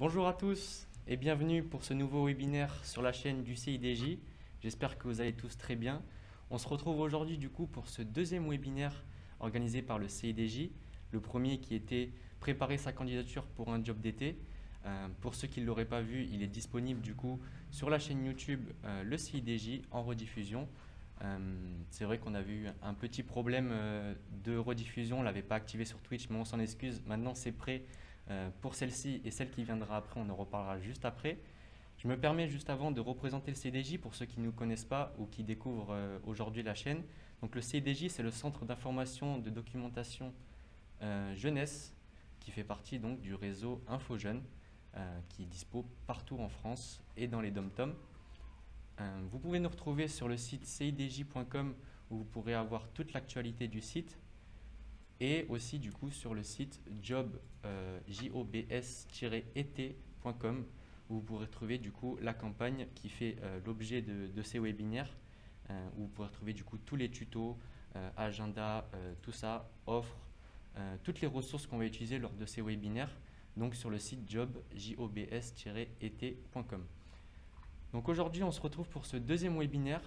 Bonjour à tous et bienvenue pour ce nouveau webinaire sur la chaîne du CIDJ. J'espère que vous allez tous très bien. On se retrouve aujourd'hui du coup pour ce deuxième webinaire organisé par le CIDJ. Le premier qui était préparer sa candidature pour un job d'été. Pour ceux qui ne l'auraient pas vu, il est disponible du coup sur la chaîne YouTube le CIDJ en rediffusion. C'est vrai qu'on avait eu un petit problème de rediffusion, on ne l'avait pas activé sur Twitch, mais on s'en excuse. Maintenant c'est prêt pour celle-ci et celle qui viendra après, on en reparlera juste après. Je me permets juste avant de représenter le CIDJ pour ceux qui ne nous connaissent pas ou qui découvrent aujourd'hui la chaîne. Donc le CIDJ, c'est le Centre d'information de documentation jeunesse qui fait partie donc du réseau InfoJeunes qui est dispo partout en France et dans les dom-toms. Vous pouvez nous retrouver sur le site cidj.com où vous pourrez avoir toute l'actualité du site et aussi du coup sur le site jobs-et-t.com où vous pourrez trouver du coup la campagne qui fait l'objet de ces webinaires où vous pourrez trouver du coup tous les tutos, agenda, tout ça, offres, toutes les ressources qu'on va utiliser lors de ces webinaires donc sur le site jobs-et-t.com. Donc aujourd'hui, on se retrouve pour ce deuxième webinaire,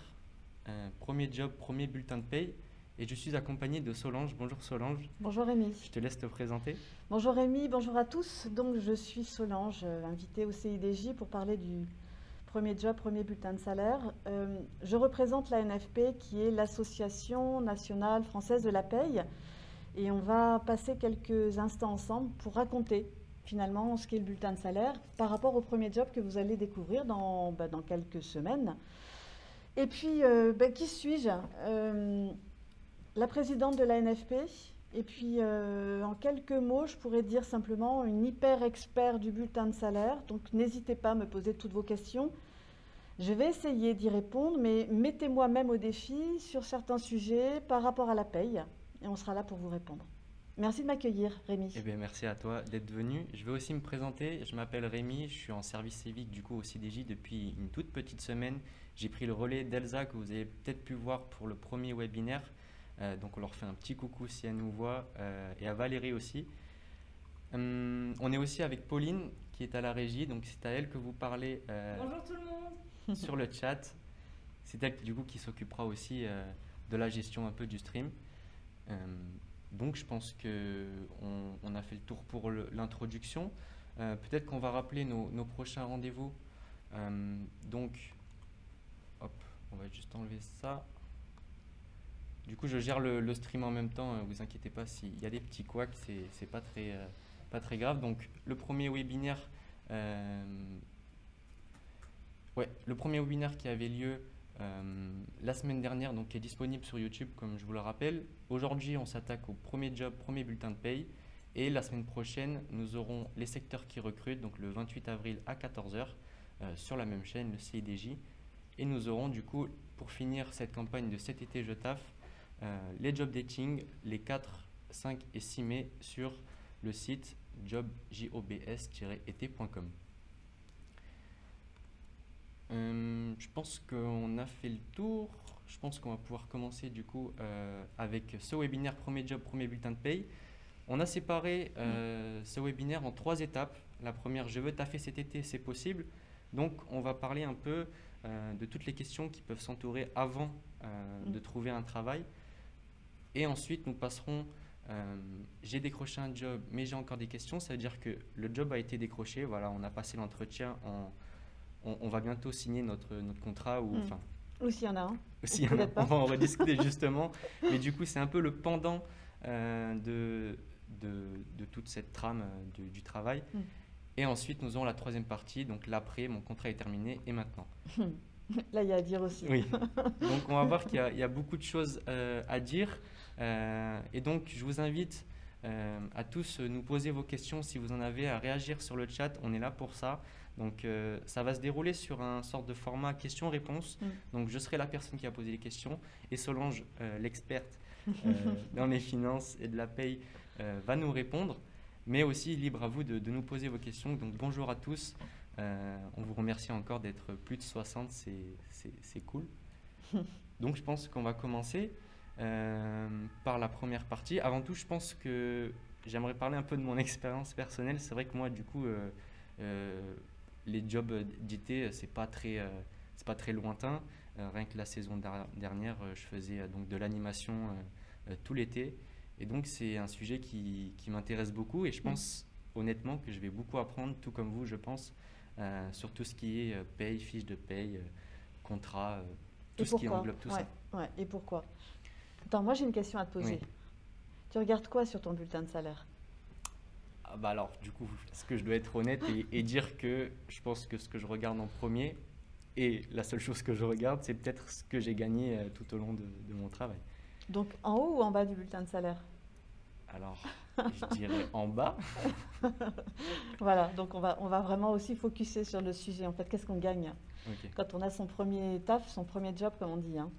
premier job, premier bulletin de paye. Et je suis accompagné de Solange. Bonjour Solange. Bonjour Rémi. Je te laisse te présenter. Bonjour Rémi, bonjour à tous. Donc je suis Solange, invitée au CIDJ pour parler du premier job, premier bulletin de salaire. Je représente la NFP qui est l'Association nationale française de la paye. Et on va passer quelques instants ensemble pour raconter finalement ce qu'est le bulletin de salaire par rapport au premier job que vous allez découvrir dans quelques semaines. Et puis, qui suis-je? La présidente de la NFP. Et puis, en quelques mots, je pourrais dire simplement une hyper expert du bulletin de salaire. Donc, n'hésitez pas à me poser toutes vos questions. Je vais essayer d'y répondre, mais mettez-moi même au défi sur certains sujets par rapport à la paye. Et on sera là pour vous répondre. Merci de m'accueillir, Rémi. Eh bien, merci à toi d'être venu. Je vais aussi me présenter. Je m'appelle Rémi, je suis en service civique du coup au CIDJ depuis une toute petite semaine. J'ai pris le relais d'Elsa que vous avez peut-être pu voir pour le premier webinaire. Donc on leur fait un petit coucou si elle nous voit et à Valérie aussi. On est aussi avec Pauline qui est à la régie, donc c'est à elle que vous parlez Bonjour tout le monde. sur le chat. C'est elle du coup qui s'occupera aussi de la gestion un peu du stream. Donc je pense qu'on a fait le tour pour l'introduction. Peut-être qu'on va rappeler nos prochains rendez-vous. Donc, hop, on va juste enlever ça. Du coup, je gère le stream en même temps. Vous inquiétez pas s'il y a des petits couacs, c'est pas très grave. Donc, le premier webinaire, le premier webinaire qui avait lieu la semaine dernière, donc qui est disponible sur YouTube, comme je vous le rappelle. Aujourd'hui, on s'attaque au premier job, premier bulletin de paye. Et la semaine prochaine, nous aurons les secteurs qui recrutent, donc le 28 avril à 14 h sur la même chaîne, le CIDJ. Et nous aurons du coup, pour finir cette campagne de cet été je taffe, les job dating les 4, 5 et 6 mai sur le site jobs-et-t.com. Je pense qu'on a fait le tour. Je pense qu'on va pouvoir commencer du coup avec ce webinaire premier job, premier bulletin de paye. On a séparé ce webinaire en 3 étapes. La première, je veux taffer cet été, c'est possible. Donc on va parler un peu de toutes les questions qui peuvent s'entourer avant de trouver un travail. Et ensuite nous passerons, j'ai décroché un job mais j'ai encore des questions. Ça veut dire que le job a été décroché. Voilà, on a passé l'entretien on va bientôt signer notre contrat ou enfin. Ou s'il y en a un. S'il y en a, on va en rediscuter justement. Mais du coup, c'est un peu le pendant de toute cette trame du travail. Et ensuite, nous aurons la troisième partie, donc l'après, mon contrat est terminé et maintenant. Là, il y a à dire aussi. Oui. Donc, on va voir qu'il y a beaucoup de choses à dire. Et donc, je vous invite à tous nous poser vos questions si vous en avez, à réagir sur le chat. On est là pour ça. Donc, ça va se dérouler sur un sorte de format questions-réponses. Donc, je serai la personne qui a posé les questions et Solange, l'experte dans les finances et de la paye, va nous répondre. Mais aussi, libre à vous de nous poser vos questions. Donc, bonjour à tous. On vous remercie encore d'être plus de 60. C'est cool. Donc, je pense qu'on va commencer par la première partie. Avant tout, je pense que j'aimerais parler un peu de mon expérience personnelle. C'est vrai que moi, du coup, Les jobs d'été, c'est pas très lointain. Rien que la saison dernière, je faisais donc de l'animation tout l'été. Et donc, c'est un sujet qui m'intéresse beaucoup. Et je pense honnêtement que je vais beaucoup apprendre, tout comme vous, je pense, sur tout ce qui est paye, fiche de paye, contrat, tout Et ce qui pourquoi? englobe tout Ouais, ça. ouais. Et pourquoi? Attends, moi j'ai une question à te Oui. poser. Tu regardes quoi sur ton bulletin de salaire? Ah bah alors, du coup, est-ce que je dois être honnête et dire que je pense que ce que je regarde en premier, et la seule chose que je regarde, c'est peut-être ce que j'ai gagné tout au long de mon travail. Donc en haut ou en bas du bulletin de salaire? Alors, je dirais en bas. Voilà, donc on va vraiment aussi focuser sur le sujet. En fait, qu'est-ce qu'on gagne Ok. quand on a son premier taf, son premier job, comme on dit, hein.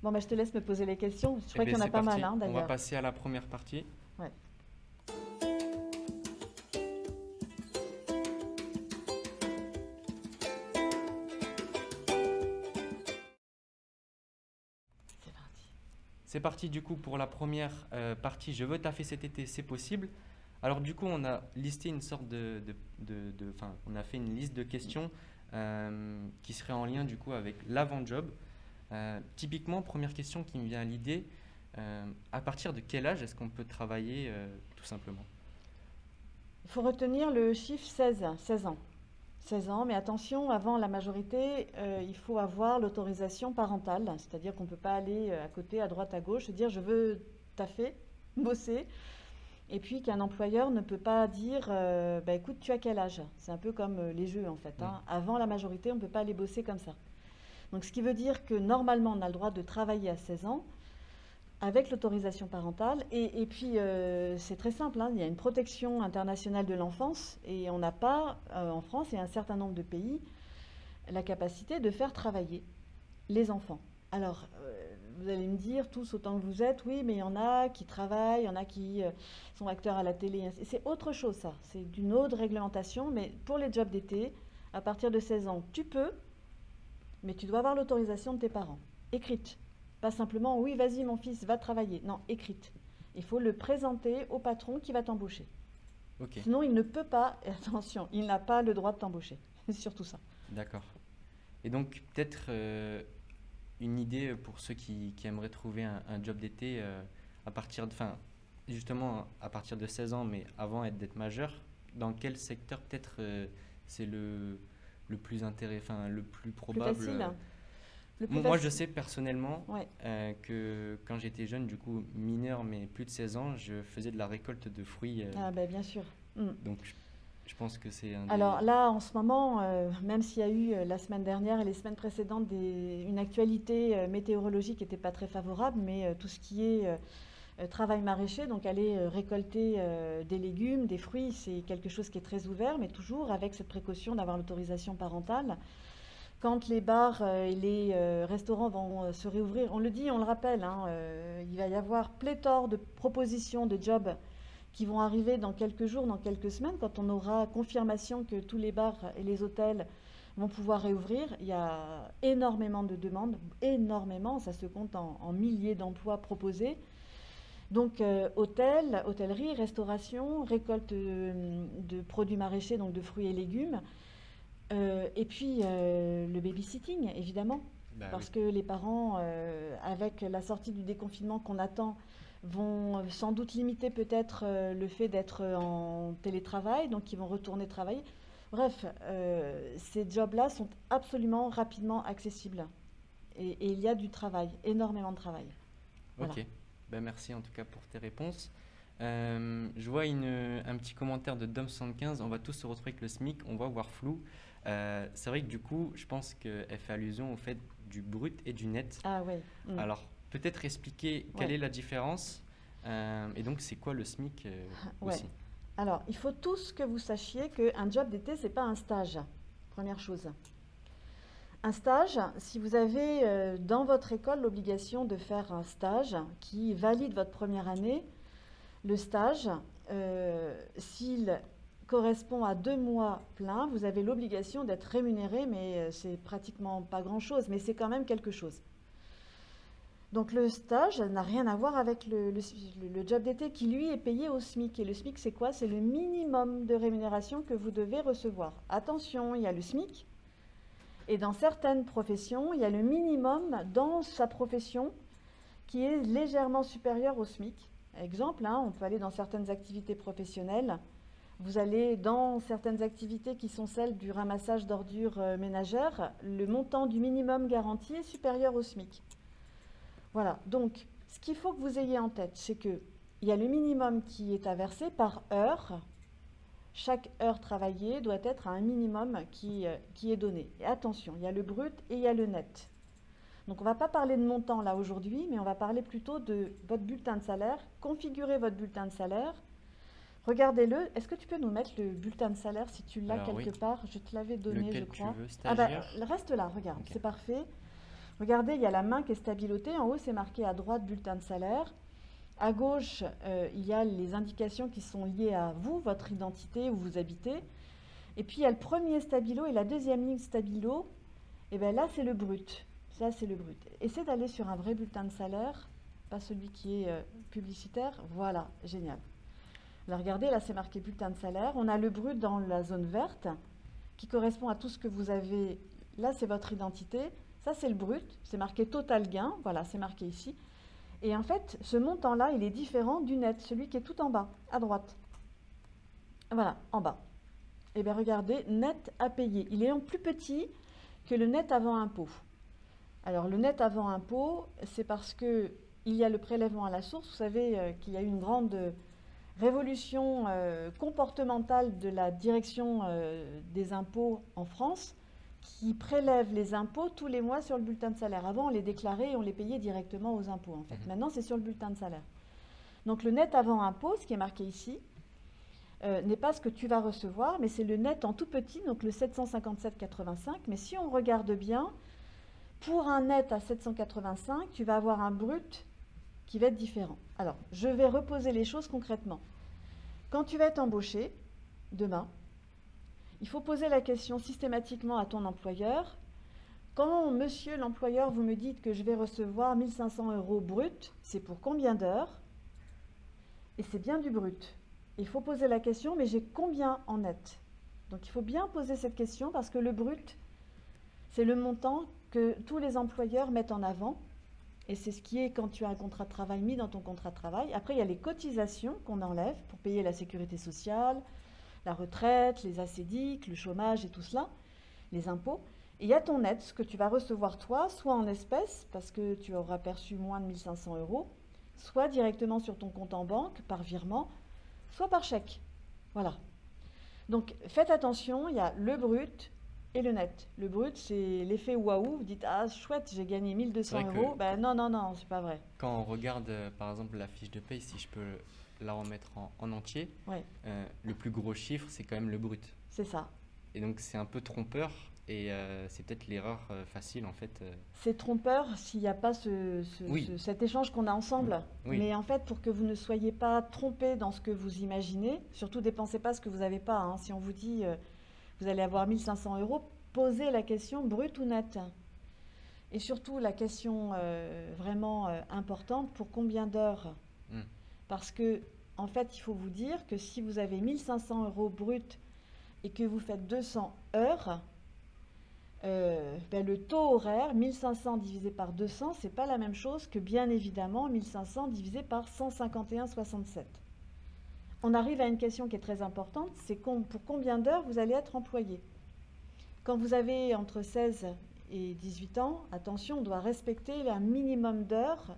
Bon, bah, je te laisse me poser les questions. Je Eh crois bien, qu'il y en a c'est pas mal, parti. hein, On va d'ailleurs. passer à la première partie. Ouais. C'est parti. C'est parti du coup pour la première partie. Je veux taffer cet été, c'est possible. Alors du coup, on a listé une sorte enfin, on a fait une liste de questions qui seraient en lien du coup avec l'avant-job. Typiquement, première question qui me vient à l'idée, à partir de quel âge est-ce qu'on peut travailler tout simplement? Il faut retenir le chiffre 16, 16 ans. 16 ans, mais attention, avant la majorité, il faut avoir l'autorisation parentale, c'est-à-dire qu'on ne peut pas aller à côté, à droite, à gauche, se dire je veux taffer, bosser, et puis qu'un employeur ne peut pas dire bah, écoute, tu as quel âge? C'est un peu comme les jeux en fait, Oui. hein. Avant la majorité, on ne peut pas aller bosser comme ça. Donc ce qui veut dire que normalement, on a le droit de travailler à 16 ans avec l'autorisation parentale. Et puis, c'est très simple, hein, il y a une protection internationale de l'enfance et on n'a pas, en France et un certain nombre de pays, la capacité de faire travailler les enfants. Alors, vous allez me dire, tous autant que vous êtes, oui, mais il y en a qui travaillent, il y en a qui sont acteurs à la télé. C'est autre chose, ça. C'est d'une autre réglementation, mais pour les jobs d'été, à partir de 16 ans, tu peux, mais tu dois avoir l'autorisation de tes parents, écrite. Pas simplement, oui, vas-y, mon fils, va travailler. Non, écrite. Il faut le présenter au patron qui va t'embaucher. Ok, Sinon, il ne peut pas, et attention, il n'a pas le droit de t'embaucher. C'est surtout ça. d'accord. Et donc peut-être une idée pour ceux qui aimeraient trouver un job d'été à partir de, enfin, justement à partir de 16 ans, mais avant d'être majeur, dans quel secteur peut-être c'est le plus intéressant, enfin, le plus Plus probable facile. Le plus Moi, je facile. sais personnellement Ouais. que quand j'étais jeune, du coup mineur, mais plus de 16 ans, je faisais de la récolte de fruits. Ah ben bien sûr. Mm. Donc, je pense que c'est un Alors des... là, en ce moment, même s'il y a eu la semaine dernière et les semaines précédentes une actualité météorologique qui n'était pas très favorable, mais tout ce qui est travail maraîcher, donc aller récolter des légumes, des fruits, c'est quelque chose qui est très ouvert, mais toujours avec cette précaution d'avoir l'autorisation parentale. Quand les bars et les restaurants vont se réouvrir, on le dit, on le rappelle, hein, il va y avoir pléthore de propositions de jobs qui vont arriver dans quelques jours, dans quelques semaines, quand on aura confirmation que tous les bars et les hôtels vont pouvoir réouvrir. Il y a énormément de demandes, énormément, ça se compte en milliers d'emplois proposés. Donc hôtellerie, restauration, récolte de produits maraîchers, donc de fruits et légumes. Et puis le babysitting, évidemment, Bah oui. parce que les parents, avec la sortie du déconfinement qu'on attend, vont sans doute limiter peut-être le fait d'être en télétravail, donc ils vont retourner travailler. Bref, ces jobs-là sont absolument rapidement accessibles. Et il y a du travail, énormément de travail. Voilà. Ok, ben merci en tout cas pour tes réponses. Je vois un petit commentaire de Dom75, on va tous se retrouver avec le SMIC, on va voir flou. C'est vrai que du coup, je pense qu'elle fait allusion au fait du brut et du net. Ah ouais. Mm. Alors, peut-être expliquer quelle Ouais. est la différence et donc c'est quoi le SMIC Ouais. aussi. Alors, il faut tous que vous sachiez qu'un job d'été, ce n'est pas un stage. Première chose. Un stage, si vous avez dans votre école l'obligation de faire un stage qui valide votre première année, le stage, s'il correspond à 2 mois pleins, vous avez l'obligation d'être rémunéré, mais c'est pratiquement pas grand-chose, mais c'est quand même quelque chose. Donc le stage n'a rien à voir avec le job d'été qui, lui, est payé au SMIC. Et le SMIC, c'est quoi? C'est le minimum de rémunération que vous devez recevoir. Attention, il y a le SMIC. Et dans certaines professions, il y a le minimum dans sa profession qui est légèrement supérieur au SMIC. Exemple, hein, on peut aller dans certaines activités professionnelles. Vous allez dans certaines activités qui sont celles du ramassage d'ordures ménagères. Le montant du minimum garanti est supérieur au SMIC. Voilà, donc ce qu'il faut que vous ayez en tête, c'est qu'il y a le minimum qui est à verser par heure. Chaque heure travaillée doit être à un minimum qui est donné. Et attention, il y a le brut et il y a le net. Donc on ne va pas parler de montant là aujourd'hui, mais on va parler plutôt de votre bulletin de salaire. Configurez votre bulletin de salaire. Regardez-le. Est-ce que tu peux nous mettre le bulletin de salaire si tu l'as quelque part? Je te l'avais donné, lequel je crois. tu veux, stagiaire? Reste là, regarde, Okay. c'est parfait. Regardez, il y a la main qui est stabilotée. En haut, c'est marqué à droite bulletin de salaire. À gauche, il y a les indications qui sont liées à vous, votre identité, où vous habitez. Et puis, il y a le premier stabilo et la deuxième ligne stabilo. Et bien là, c'est le brut. Ça, c'est le brut. Essayez d'aller sur un vrai bulletin de salaire, pas celui qui est publicitaire. Voilà, génial. Alors, regardez, là, c'est marqué bulletin de salaire. On a le brut dans la zone verte qui correspond à tout ce que vous avez. Là, c'est votre identité. Ça, c'est le brut. C'est marqué total gain. Voilà, c'est marqué ici. Et en fait, ce montant-là, il est différent du net, celui qui est tout en bas, à droite. Voilà, en bas. Et bien, regardez, net à payer. Il est en plus petit que le net avant impôt. Alors, le net avant impôt, c'est parce qu'il y a le prélèvement à la source. Vous savez qu'il y a eu une grande révolution comportementale de la direction des impôts en France qui prélève les impôts tous les mois sur le bulletin de salaire. Avant, on les déclarait et on les payait directement aux impôts, en fait. Maintenant, c'est sur le bulletin de salaire. Donc, le net avant impôt, ce qui est marqué ici, n'est pas ce que tu vas recevoir, mais c'est le net en tout petit, donc le 757,85. Mais si on regarde bien, pour un net à 785, tu vas avoir un brut qui va être différent. Alors, je vais reposer les choses concrètement. Quand tu vas être embauché, demain, il faut poser la question systématiquement à ton employeur. Quand, monsieur l'employeur, vous me dites que je vais recevoir 1 500 € brut, c'est pour combien d'heures? Et c'est bien du brut. Il faut poser la question, mais j'ai combien en net? Donc il faut bien poser cette question parce que le brut, c'est le montant que tous les employeurs mettent en avant. Et c'est ce qui est quand tu as un contrat de travail mis dans ton contrat de travail. Après, il y a les cotisations qu'on enlève pour payer la sécurité sociale, la retraite, les ACDIC, le chômage et tout cela, les impôts. Et il y a ton net, ce que tu vas recevoir toi, soit en espèces, parce que tu auras perçu moins de 1 500 €, soit directement sur ton compte en banque, par virement, soit par chèque. Voilà. Donc faites attention, il y a le brut et le net. Le brut, c'est l'effet waouh. Vous dites, ah chouette, j'ai gagné 1 200 €. Ben non, non, non, c'est pas vrai. Quand on regarde par exemple la fiche de paye, si je peux la remettre en entier, Ouais. Le plus gros chiffre, c'est quand même le brut. C'est ça. Et donc c'est un peu trompeur et c'est peut-être l'erreur facile en fait. C'est trompeur s'il n'y a pas cet échange qu'on a ensemble. Oui. Mais en fait, pour que vous ne soyez pas trompé dans ce que vous imaginez, surtout dépensez pas ce que vous n'avez pas. Hein. Si on vous dit vous allez avoir 1 500 €, posez la question brut ou net. Et surtout la question vraiment importante, pour combien d'heures? Parce que en fait, il faut vous dire que si vous avez 1 500 € brut et que vous faites 200 heures, le taux horaire, 1 500 divisé par 200, c'est pas la même chose que bien évidemment 1 500 divisé par 151,67. On arrive à une question qui est très importante, c'est pour combien d'heures vous allez être employé. Quand vous avez entre 16 et 18 ans, attention, on doit respecter un minimum d'heures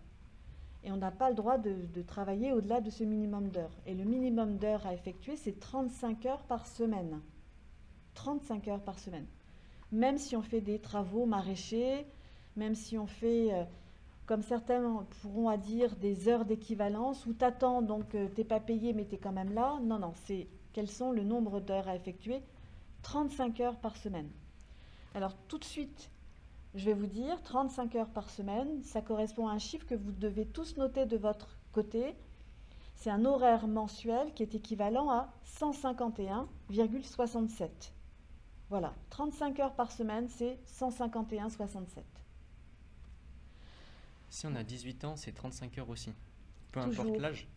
et on n'a pas le droit de travailler au-delà de ce minimum d'heures. Et le minimum d'heures à effectuer, c'est 35 heures par semaine. 35 heures par semaine. Même si on fait des travaux maraîchers, même si on fait, comme certains pourront dire, des heures d'équivalence, où tu attends, donc tu n'es pas payé, mais tu es quand même là. Non, non, c'est quels sont le nombre d'heures à effectuer? 35 heures par semaine. Alors, tout de suite, je vais vous dire, 35 heures par semaine, ça correspond à un chiffre que vous devez tous noter de votre côté. C'est un horaire mensuel qui est équivalent à 151,67. Voilà, 35 heures par semaine, c'est 151,67. Si on a 18 ans, c'est 35 heures aussi. Peu importe Toujours. l'âge.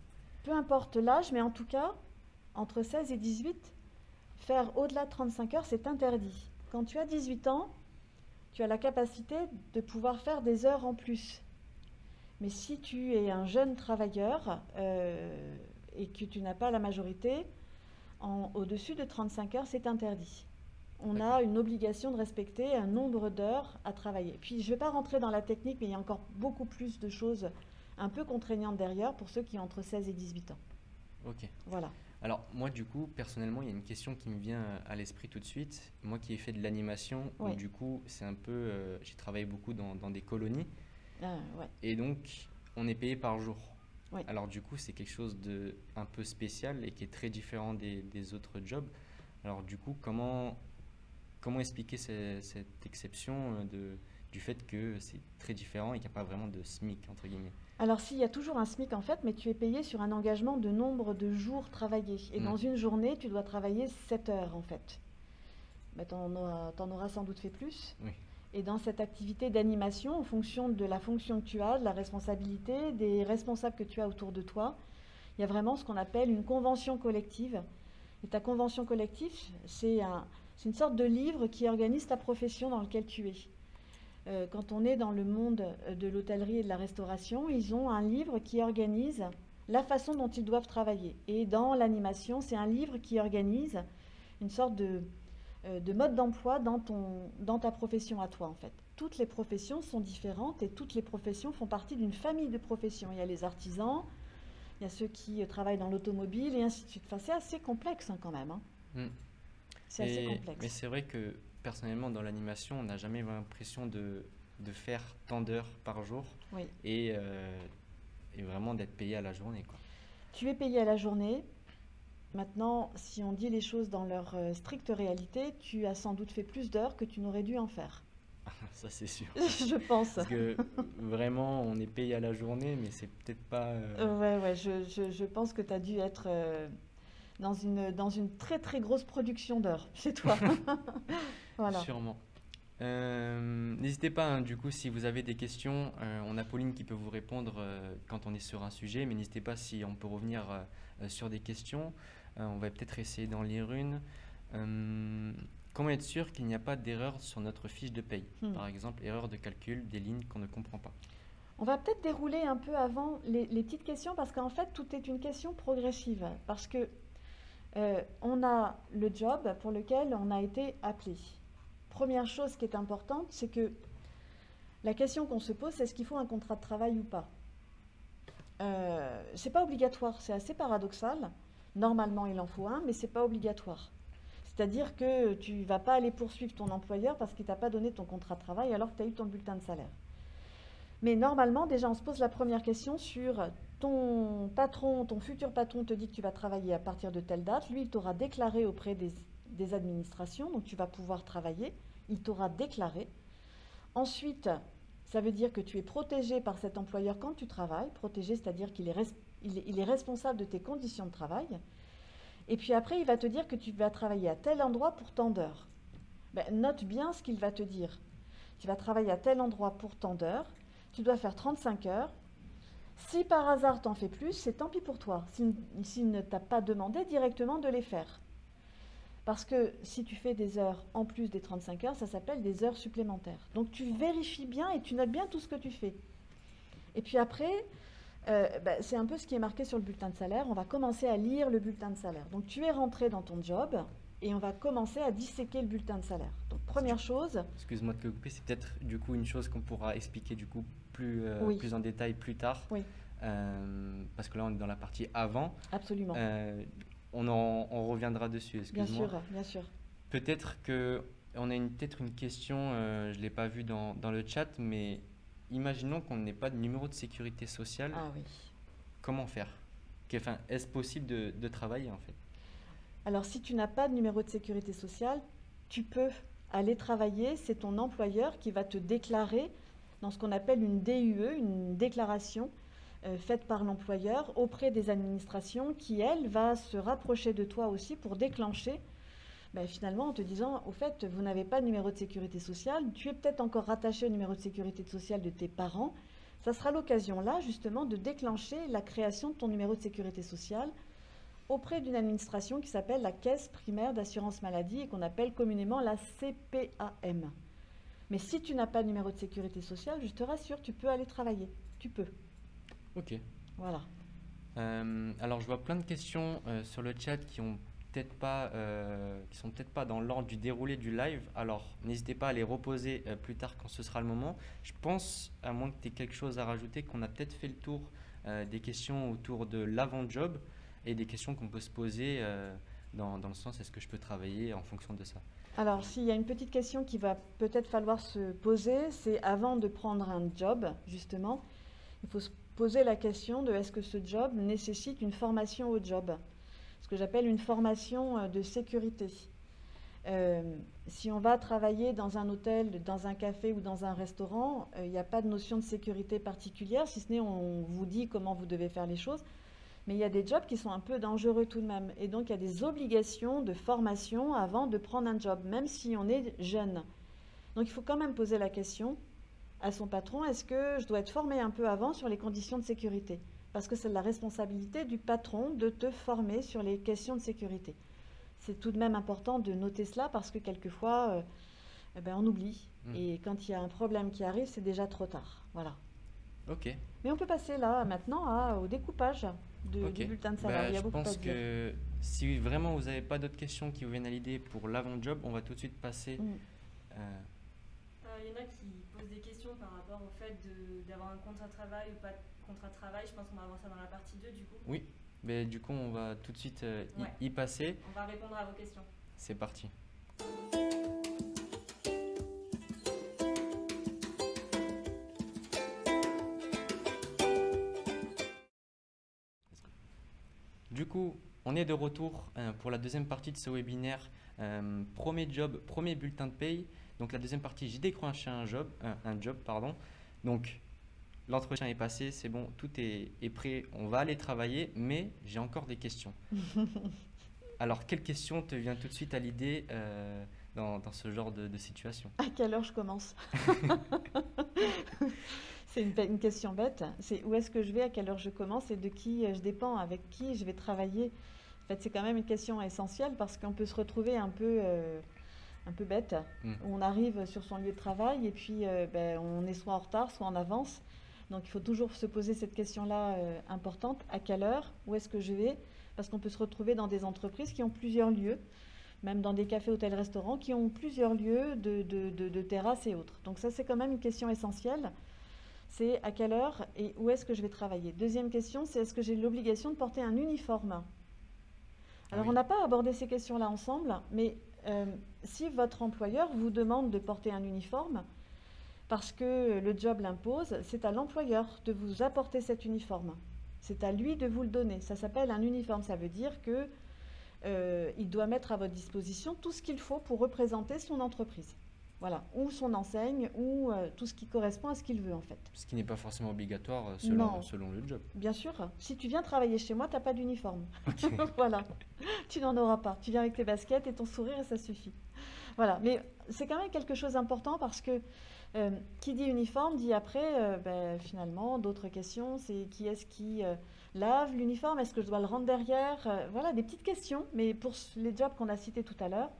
Peu importe l'âge, mais en tout cas, entre 16 et 18, faire au-delà de 35 heures, c'est interdit. Quand tu as 18 ans, tu as la capacité de pouvoir faire des heures en plus. Mais si tu es un jeune travailleur et que tu n'as pas la majorité, au-dessus de 35 heures, c'est interdit. On a une obligation de respecter un nombre d'heures à travailler. Puis je ne vais pas rentrer dans la technique, mais il y a encore beaucoup plus de choses un peu contraignantes derrière pour ceux qui ont entre 16 et 18 ans. Ok. Voilà. Alors moi du coup, personnellement, il y a une question qui me vient à l'esprit tout de suite. Moi qui ai fait de l'animation, Oui. du coup, c'est un peu, j'ai travaillé beaucoup dans des colonies. Ouais. Et donc, on est payé par jour. Oui. Alors du coup, c'est quelque chose de un peu spécial et qui est très différent des autres jobs. Alors du coup, comment expliquer cette exception du fait que c'est très différent et qu'il n'y a pas vraiment de SMIC, entre guillemets? Alors s'il y a toujours un SMIC en fait, mais tu es payé sur un engagement de nombre de jours travaillés. Et dans une journée, tu dois travailler 7 heures en fait. Tu en auras sans doute fait plus. Oui. Et dans cette activité d'animation, en fonction de la fonction que tu as, de la responsabilité, des responsables que tu as autour de toi, il y a vraiment ce qu'on appelle une convention collective. Et ta convention collective, c'est une sorte de livre qui organise ta profession dans laquelle tu es. Quand on est dans le monde de l'hôtellerie et de la restauration, ils ont un livre qui organise la façon dont ils doivent travailler. Et dans l'animation, c'est un livre qui organise une sorte de mode d'emploi dans ta profession à toi, en fait. Toutes les professions sont différentes et toutes les professions font partie d'une famille de professions. Il y a les artisans, il y a ceux qui travaillent dans l'automobile et ainsi de suite. Enfin, c'est assez complexe quand même. C'est assez complexe. Mais c'est vrai que personnellement, dans l'animation, on n'a jamais l'impression de faire tant d'heures par jour Oui. et vraiment d'être payé à la journée, quoi. Tu es payé à la journée. Maintenant, si on dit les choses dans leur stricte réalité, tu as sans doute fait plus d'heures que tu n'aurais dû en faire. Ça, c'est sûr. Je pense. Parce que vraiment, on est payé à la journée, mais c'est peut-être pas. Ouais, je pense que tu as dû être dans une très très grosse production d'heures chez toi. Voilà. Sûrement. N'hésitez pas, hein, du coup, si vous avez des questions, on a Pauline qui peut vous répondre quand on est sur un sujet, mais n'hésitez pas si on peut revenir sur des questions. On va peut-être essayer d'en lire une. Comment être sûr qu'il n'y a pas d'erreur sur notre fiche de paye? Par exemple, erreur de calcul, des lignes qu'on ne comprend pas. On va peut-être dérouler un peu avant les petites questions parce qu'en fait, tout est une question progressive. Parce que on a le job pour lequel on a été appelé. Première chose qui est importante, c'est que la question qu'on se pose, c'est est-ce qu'il faut un contrat de travail ou pas? C'est pas obligatoire, c'est assez paradoxal. Normalement, il en faut un, mais c'est pas obligatoire. C'est-à-dire que tu ne vas pas aller poursuivre ton employeur parce qu'il t'a pas donné ton contrat de travail alors que tu as eu ton bulletin de salaire. Mais normalement, déjà, on se pose la première question sur ton patron, ton futur patron te dit que tu vas travailler à partir de telle date. Lui, il t'aura déclaré auprès des administrations, donc tu vas pouvoir travailler. Il t'aura déclaré. Ensuite, ça veut dire que tu es protégé par cet employeur quand tu travailles. Protégé, c'est-à-dire qu'il est responsable de tes conditions de travail. Et puis après, il va te dire que tu vas travailler à tel endroit pour tant d'heures. Note bien ce qu'il va te dire. Tu vas travailler à tel endroit pour tant d'heures. Tu dois faire 35 heures. Si par hasard tu en fais plus, c'est tant pis pour toi. S'il ne t'a pas demandé directement de les faire. Parce que si tu fais des heures en plus des 35 heures, ça s'appelle des heures supplémentaires. Donc tu vérifies bien et tu notes bien tout ce que tu fais. Et puis après, c'est un peu ce qui est marqué sur le bulletin de salaire. On va commencer à lire le bulletin de salaire. Donc tu es rentré dans ton job et on va commencer à disséquer le bulletin de salaire. Donc première chose... Excuse-moi de te couper, c'est peut-être du coup une chose qu'on pourra expliquer du coup plus en détail plus tard. Oui. Parce que là on est dans la partie avant. Absolument. On reviendra dessus, excuse-moi. Bien sûr. Peut-être qu'on a peut-être une question, je ne l'ai pas vue dans le chat, mais imaginons qu'on n'ait pas de numéro de sécurité sociale. Ah oui. Comment faire? Est-ce possible de travailler en fait? Alors si tu n'as pas de numéro de sécurité sociale, tu peux aller travailler. C'est ton employeur qui va te déclarer dans ce qu'on appelle une DUE, une déclaration faite par l'employeur auprès des administrations qui, elle, va se rapprocher de toi aussi pour déclencher, finalement en te disant, au fait, vous n'avez pas de numéro de sécurité sociale, tu es peut-être encore rattaché au numéro de sécurité sociale de tes parents, Ça sera l'occasion là justement de déclencher la création de ton numéro de sécurité sociale auprès d'une administration qui s'appelle la Caisse primaire d'assurance maladie et qu'on appelle communément la CPAM. Mais si tu n'as pas de numéro de sécurité sociale, je te rassure, tu peux aller travailler. Tu peux. Ok. Voilà. Alors, je vois plein de questions sur le chat qui sont peut-être pas dans l'ordre du déroulé du live. Alors, n'hésitez pas à les reposer plus tard quand ce sera le moment. Je pense, à moins que tu aies quelque chose à rajouter, qu'on a peut-être fait le tour des questions autour de l'avant-job et des questions qu'on peut se poser dans le sens est-ce que je peux travailler en fonction de ça. Alors, s'il y a une petite question qui va peut-être falloir se poser, c'est avant de prendre un job, justement, il faut se poser la question de est-ce que ce job nécessite une formation au job, ce que j'appelle une formation de sécurité. Si on va travailler dans un hôtel, dans un café ou dans un restaurant, il n'y a pas de notion de sécurité particulière, si ce n'est on vous dit comment vous devez faire les choses. Mais il y a des jobs qui sont un peu dangereux tout de même. Et donc, il y a des obligations de formation avant de prendre un job, même si on est jeune. Donc, il faut quand même poser la question à son patron, est-ce que je dois être formé un peu avant sur les conditions de sécurité? Parce que c'est la responsabilité du patron de te former sur les questions de sécurité. C'est tout de même important de noter cela parce que quelquefois, on oublie. Et quand il y a un problème qui arrive, c'est déjà trop tard. Voilà. Ok. Mais on peut passer là, maintenant, au découpage du bulletin de salaire. Il y a Je beaucoup à pense dire. que si vraiment vous n'avez pas d'autres questions qui vous viennent à l'idée pour l'avant-job, on va tout de suite passer. Il y en a qui posent des questions par rapport au fait d'avoir un contrat de travail ou pas de contrat de travail. Je pense qu'on va avoir ça dans la partie 2 du coup. Oui, mais du coup on va tout de suite Ouais. y passer. On va répondre à vos questions. C'est parti. Du coup, on est de retour pour la deuxième partie de ce webinaire. Premier job, premier bulletin de paye. Donc la deuxième partie, j'ai décroché un job. Donc l'entretien est passé, c'est bon, tout est prêt. On va aller travailler, mais j'ai encore des questions. Alors, quelle question te vient tout de suite à l'idée dans ce genre de situation? À quelle heure je commence? C'est une question bête. C'est où est-ce que je vais, à quelle heure je commence et de qui je dépends, avec qui je vais travailler. En fait, c'est quand même une question essentielle parce qu'on peut se retrouver un peu bête. Où on arrive sur son lieu de travail et puis on est soit en retard, soit en avance. Donc, il faut toujours se poser cette question-là importante. À quelle heure? Où est-ce que je vais? Parce qu'on peut se retrouver dans des entreprises qui ont plusieurs lieux, même dans des cafés, hôtels, restaurants, qui ont plusieurs lieux de terrasses et autres. Donc ça, c'est quand même une question essentielle. C'est à quelle heure et où est-ce que je vais travailler. Deuxième question, c'est est-ce que j'ai l'obligation de porter un uniforme? Alors, Oui. on n'a pas abordé ces questions-là ensemble, mais si votre employeur vous demande de porter un uniforme, parce que le job l'impose, c'est à l'employeur de vous apporter cet uniforme. C'est à lui de vous le donner. Ça s'appelle un uniforme. Ça veut dire que il doit mettre à votre disposition tout ce qu'il faut pour représenter son entreprise. Voilà. Ou son enseigne, ou tout ce qui correspond à ce qu'il veut en fait. Ce qui n'est pas forcément obligatoire Non. selon le job. Bien sûr, si tu viens travailler chez moi, tu n'as pas d'uniforme. Ok. Voilà. Tu n'en auras pas. Tu viens avec tes baskets et ton sourire et ça suffit. Voilà. Mais c'est quand même quelque chose d'important parce que qui dit uniforme dit après, finalement, d'autres questions. C'est qui est-ce qui lave l'uniforme? Est-ce que je dois le rendre derrière? Voilà, des petites questions. Mais pour les jobs qu'on a cités tout à l'heure,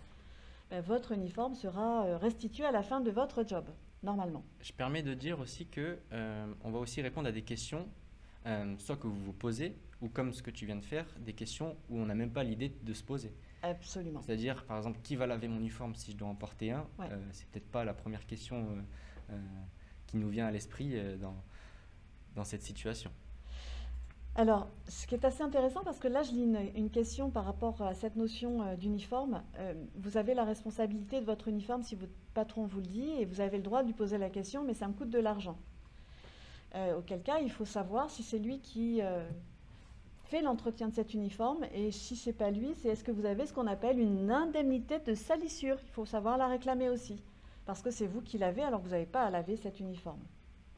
votre uniforme sera restitué à la fin de votre job, normalement. Je permets de dire aussi que on va aussi répondre à des questions, soit que vous vous posez, ou comme ce que tu viens de faire, des questions où on n'a même pas l'idée de se poser. Absolument. C'est-à-dire, par exemple, qui va laver mon uniforme si je dois en porter un? Ouais. C'est peut-être pas la première question qui nous vient à l'esprit dans cette situation. Alors, ce qui est assez intéressant, parce que là, je lis une question par rapport à cette notion d'uniforme. Vous avez la responsabilité de votre uniforme si votre patron vous le dit, et vous avez le droit de lui poser la question, mais ça me coûte de l'argent. Auquel cas, il faut savoir si c'est lui qui fait l'entretien de cet uniforme, et si c'est pas lui, c'est est-ce que vous avez ce qu'on appelle une indemnité de salissure. Il faut savoir la réclamer aussi, parce que c'est vous qui l'avez, alors vous n'avez pas à laver cet uniforme.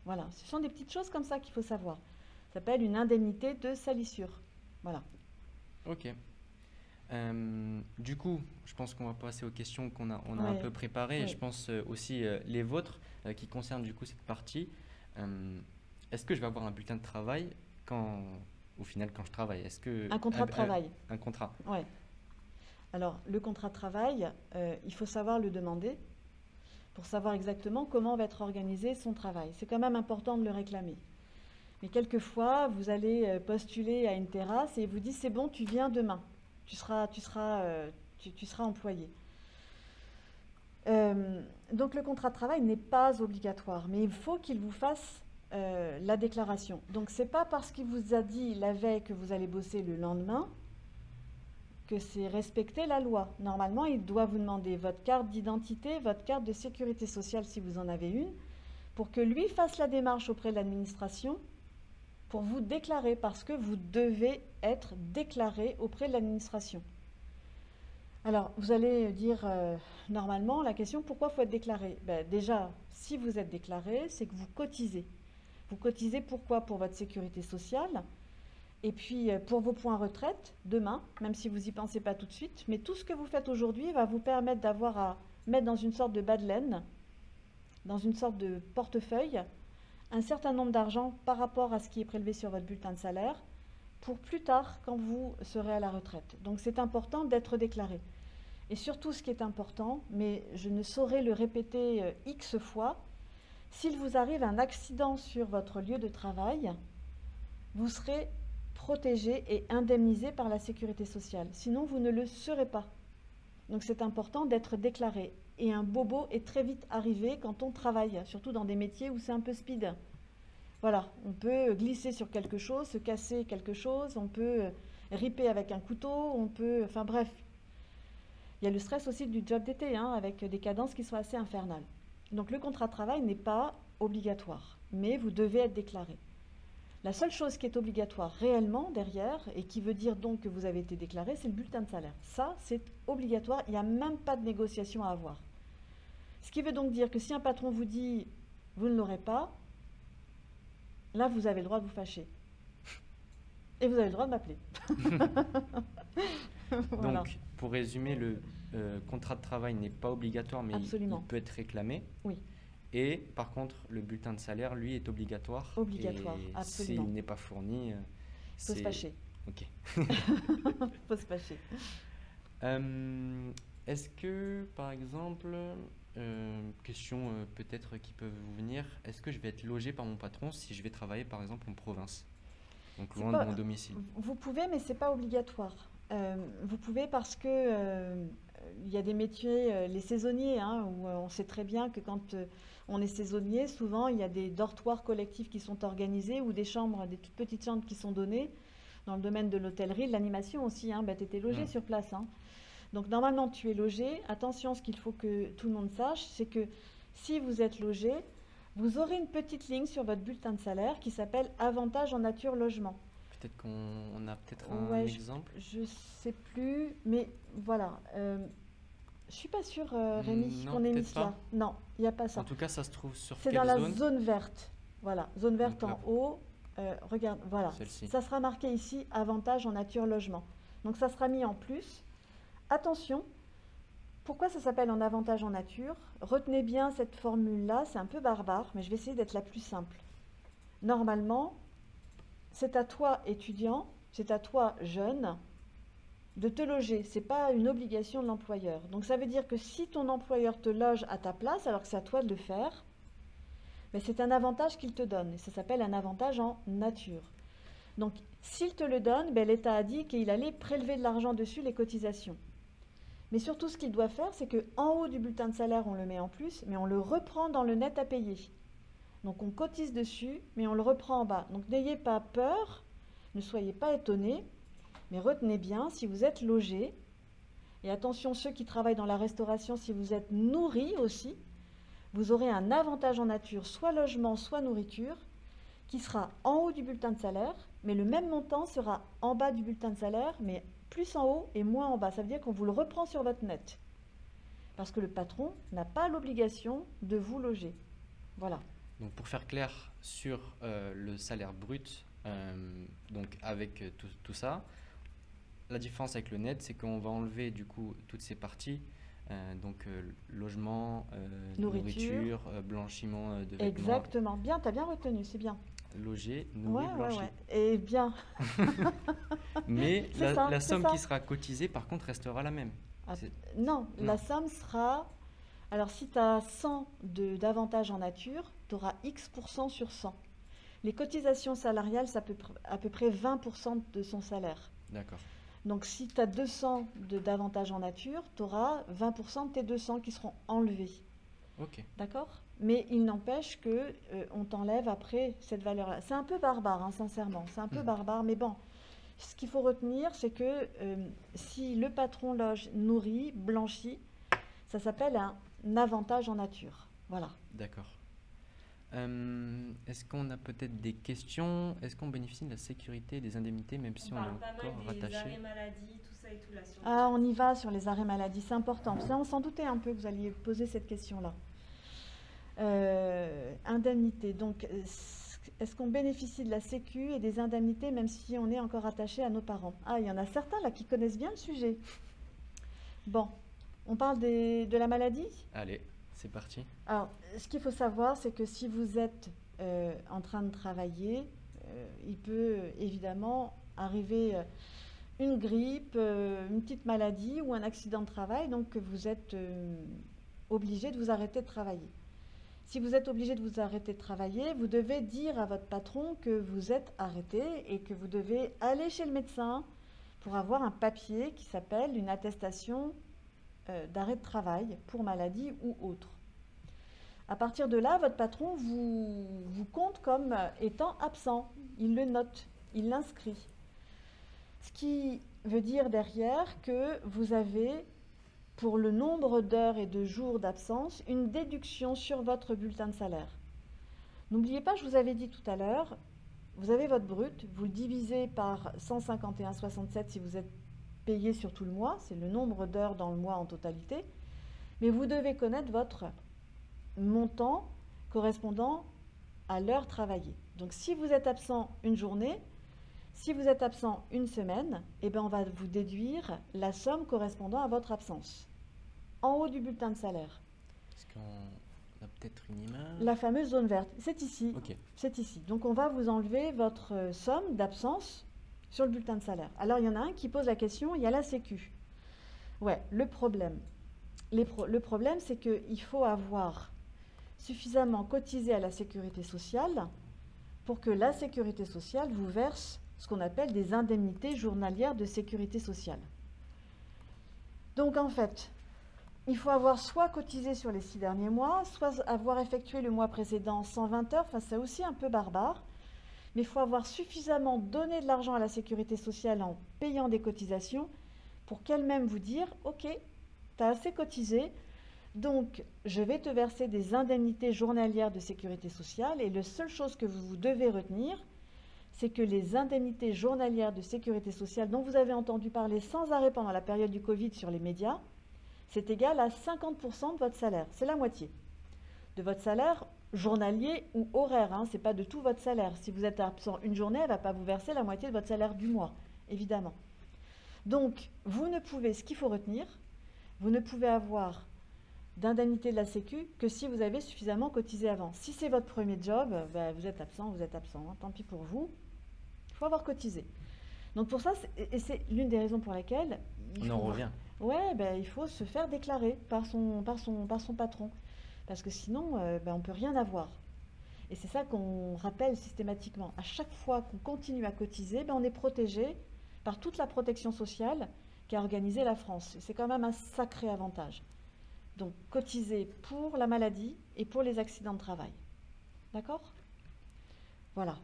Voilà, ce sont des petites choses comme ça qu'il faut savoir. Ça s'appelle une indemnité de salissure. Voilà. Ok. Du coup, je pense qu'on va passer aux questions qu'on a un Ouais. peu préparées. Et Ouais. je pense aussi les vôtres qui concernent du coup cette partie. est-ce que je vais avoir un bulletin de travail au final, quand je travaille? Est-ce que Un contrat de travail. un contrat? Ouais. Alors, le contrat de travail, il faut savoir le demander pour savoir exactement comment va être organisé son travail. C'est quand même important de le réclamer. Mais quelquefois, vous allez postuler à une terrasse et ils vous disent c'est bon, tu viens demain, tu seras employé. Donc le contrat de travail n'est pas obligatoire, mais il faut qu'il vous fasse la déclaration. Donc c'est pas parce qu'il vous a dit la veille que vous allez bosser le lendemain que c'est respecter la loi. Normalement, il doit vous demander votre carte d'identité, votre carte de sécurité sociale si vous en avez une, pour que lui fasse la démarche auprès de l'administration pour vous déclarer, parce que vous devez être déclaré auprès de l'administration. Alors, vous allez dire, normalement, la question, pourquoi il faut être déclaré? Déjà, si vous êtes déclaré, c'est que vous cotisez. Vous cotisez pourquoi? Pour votre sécurité sociale, et puis pour vos points retraite, demain, même si vous n'y pensez pas tout de suite, mais tout ce que vous faites aujourd'hui va vous permettre d'avoir à mettre dans une sorte de bas de laine, dans une sorte de portefeuille, un certain nombre d'argent par rapport à ce qui est prélevé sur votre bulletin de salaire pour plus tard quand vous serez à la retraite. Donc c'est important d'être déclaré. Et surtout ce qui est important, mais je ne saurais le répéter X fois, s'il vous arrive un accident sur votre lieu de travail, vous serez protégé et indemnisé par la sécurité sociale. Sinon, vous ne le serez pas. Donc c'est important d'être déclaré. Et un bobo est très vite arrivé quand on travaille, surtout dans des métiers où c'est un peu speed. Voilà, on peut glisser sur quelque chose, se casser quelque chose, on peut riper avec un couteau, on peut... Enfin bref. Il y a le stress aussi du job d'été, avec des cadences qui sont assez infernales. Donc le contrat de travail n'est pas obligatoire, mais vous devez être déclaré. La seule chose qui est obligatoire réellement derrière, et qui veut dire donc que vous avez été déclaré, c'est le bulletin de salaire. Ça, c'est obligatoire, il n'y a même pas de négociation à avoir. Ce qui veut donc dire que si un patron vous dit « vous ne l'aurez pas », là, vous avez le droit de vous fâcher. Et vous avez le droit de m'appeler. Voilà. Donc, pour résumer, le contrat de travail n'est pas obligatoire, mais il peut être réclamé. Oui. Et par contre, le bulletin de salaire, lui, est obligatoire. Obligatoire, et absolument. s'il n'est pas fourni, il faut se fâcher. Ok. Faut se fâcher. Est-ce que, par exemple, question peut-être qui peuvent vous venir, est-ce que je vais être logé par mon patron si je vais travailler, par exemple, en province, donc loin de mon domicile? Vous pouvez, mais ce n'est pas obligatoire. Vous pouvez parce que il y a des métiers, les saisonniers, où on sait très bien que quand on est saisonnier, souvent il y a des dortoirs collectifs qui sont organisés ou des chambres, des toutes petites chambres qui sont données dans le domaine de l'hôtellerie, de l'animation aussi. Tu étais logé sur place. Donc normalement tu es logé. Attention, ce qu'il faut que tout le monde sache, c'est que si vous êtes logé, vous aurez une petite ligne sur votre bulletin de salaire qui s'appelle avantage en nature logement. Peut-être qu'on a peut-être un exemple. Je sais plus, mais voilà. Je suis pas sûre, Rémi, qu'on ait mis cela. Non, il n'y a pas ça. En tout cas, ça se trouve sur quelle zone? C'est dans la zone verte. Voilà, zone verte en haut. Regarde, voilà. Ça sera marqué ici, avantage en nature logement. Donc ça sera mis en plus. Attention, pourquoi ça s'appelle en avantage en nature? Retenez bien cette formule-là, c'est un peu barbare, mais je vais essayer d'être la plus simple. Normalement, c'est à toi, étudiant, c'est à toi, jeune, de te loger. Ce n'est pas une obligation de l'employeur. Donc ça veut dire que si ton employeur te loge à ta place, alors que c'est à toi de le faire, mais c'est un avantage qu'il te donne. Et ça s'appelle un avantage en nature. Donc s'il te le donne, l'État a dit qu'il allait prélever de l'argent dessus, les cotisations. Mais surtout, ce qu'il doit faire, c'est qu'en haut du bulletin de salaire, on le met en plus, mais on le reprend dans le net à payer. Donc on cotise dessus, mais on le reprend en bas. Donc n'ayez pas peur, ne soyez pas étonnés, mais retenez bien, si vous êtes logé, et attention ceux qui travaillent dans la restauration, si vous êtes nourris aussi, vous aurez un avantage en nature, soit logement, soit nourriture, qui sera en haut du bulletin de salaire, mais le même montant sera en bas du bulletin de salaire, mais plus en haut et moins en bas. Ça veut dire qu'on vous le reprend sur votre net. Parce que le patron n'a pas l'obligation de vous loger. Voilà. Donc pour faire clair sur le salaire brut, donc avec tout ça, la différence avec le net, c'est qu'on va enlever du coup toutes ces parties Logement, Nourriture. nourriture, blanchiment de vêtements, Exactement. Bien, tu as bien retenu, c'est bien. logé, nourri, Ouais, ouais, blanchi. ouais. Et bien, Mais c'est ça, la c'est somme ça. qui sera cotisée, par contre, restera la même. Ah, C'est- non, la Non. somme sera... Alors, si tu as 100 d'avantages en nature, tu auras X% sur 100. Les cotisations salariales, c'est à peu près 20% de son salaire. D'accord. Donc, si tu as 200 d'avantages en nature, tu auras 20% de tes 200 qui seront enlevés. Ok. D'accord? Mais il n'empêche que on t'enlève après cette valeur-là. C'est un peu barbare, hein, sincèrement. C'est un peu Mhm. barbare, mais bon. Ce qu'il faut retenir, c'est que si le patron loge, nourrit, blanchit, ça s'appelle un avantage en nature. Voilà. D'accord. Est-ce qu'on a peut-être des questions? Est-ce qu'on bénéficie de la sécurité et des indemnités, même si On on est parle pas mal encore des arrêts rattaché? maladie, tout ça et tout là sur le Ah, chat. on y va sur les arrêts maladie, c'est important. Ça, on s'en doutait un peu que vous alliez poser cette question-là. Indemnité. Donc, est-ce qu'on bénéficie de la Sécu et des indemnités même si on est encore attaché à nos parents? Ah, il y en a certains là qui connaissent bien le sujet. Bon, on parle de la maladie? Allez, c'est parti. Alors, ce qu'il faut savoir, c'est que si vous êtes en train de travailler, il peut évidemment arriver une grippe, une petite maladie ou un accident de travail, donc que vous êtes obligé de vous arrêter de travailler. Si vous êtes obligé de vous arrêter de travailler, vous devez dire à votre patron que vous êtes arrêté et que vous devez aller chez le médecin pour avoir un papier qui s'appelle une attestation d'arrêt de travail pour maladie ou autre. À partir de là, votre patron vous compte comme étant absent. Il le note, il l'inscrit. Ce qui veut dire derrière que vous avez, pour le nombre d'heures et de jours d'absence, une déduction sur votre bulletin de salaire. N'oubliez pas, je vous avais dit tout à l'heure, vous avez votre brut, vous le divisez par 151,67 si vous êtes payé sur tout le mois, c'est le nombre d'heures dans le mois en totalité, mais vous devez connaître votre montant correspondant à l'heure travaillée. Donc si vous êtes absent une journée, si vous êtes absent une semaine, eh bien on va vous déduire la somme correspondant à votre absence. En haut du bulletin de salaire. Est-ce qu'on a peut-être une image? La fameuse zone verte, c'est ici. Ok. C'est ici. Donc on va vous enlever votre somme d'absence sur le bulletin de salaire. Alors il y en a un qui pose la question, il y a la Sécu. Ouais, le problème. Le problème, c'est qu'il faut avoir suffisamment cotisé à la sécurité sociale pour que la sécurité sociale vous verse ce qu'on appelle des indemnités journalières de sécurité sociale. Donc en fait, il faut avoir soit cotisé sur les 6 derniers mois, soit avoir effectué le mois précédent 120 heures, enfin c'est aussi un peu barbare, mais il faut avoir suffisamment donné de l'argent à la sécurité sociale en payant des cotisations pour qu'elle-même vous dire « Ok, tu as assez cotisé, donc je vais te verser des indemnités journalières de sécurité sociale et la seule chose que vous devez retenir, c'est que les indemnités journalières de sécurité sociale dont vous avez entendu parler sans arrêt pendant la période du Covid sur les médias, c'est égal à 50% de votre salaire. C'est la moitié de votre salaire journalier ou horaire. Hein, ce n'est pas de tout votre salaire. Si vous êtes absent une journée, elle ne va pas vous verser la moitié de votre salaire du mois, évidemment. Donc, vous ne pouvez, ce qu'il faut retenir, vous ne pouvez avoir d'indemnité de la Sécu que si vous avez suffisamment cotisé avant. Si c'est votre premier job, ben, vous êtes absent, hein, tant pis pour vous. Il faut avoir cotisé. Donc pour ça, c'est l'une des raisons pour lesquelles On en revient. Ouais, ben, il faut se faire déclarer par son patron. Parce que sinon, ben, on ne peut rien avoir. Et c'est ça qu'on rappelle systématiquement. À chaque fois qu'on continue à cotiser, ben, on est protégé par toute la protection sociale qu'a organisée la France. Et c'est quand même un sacré avantage. Donc, cotiser pour la maladie et pour les accidents de travail. D'accord? Voilà.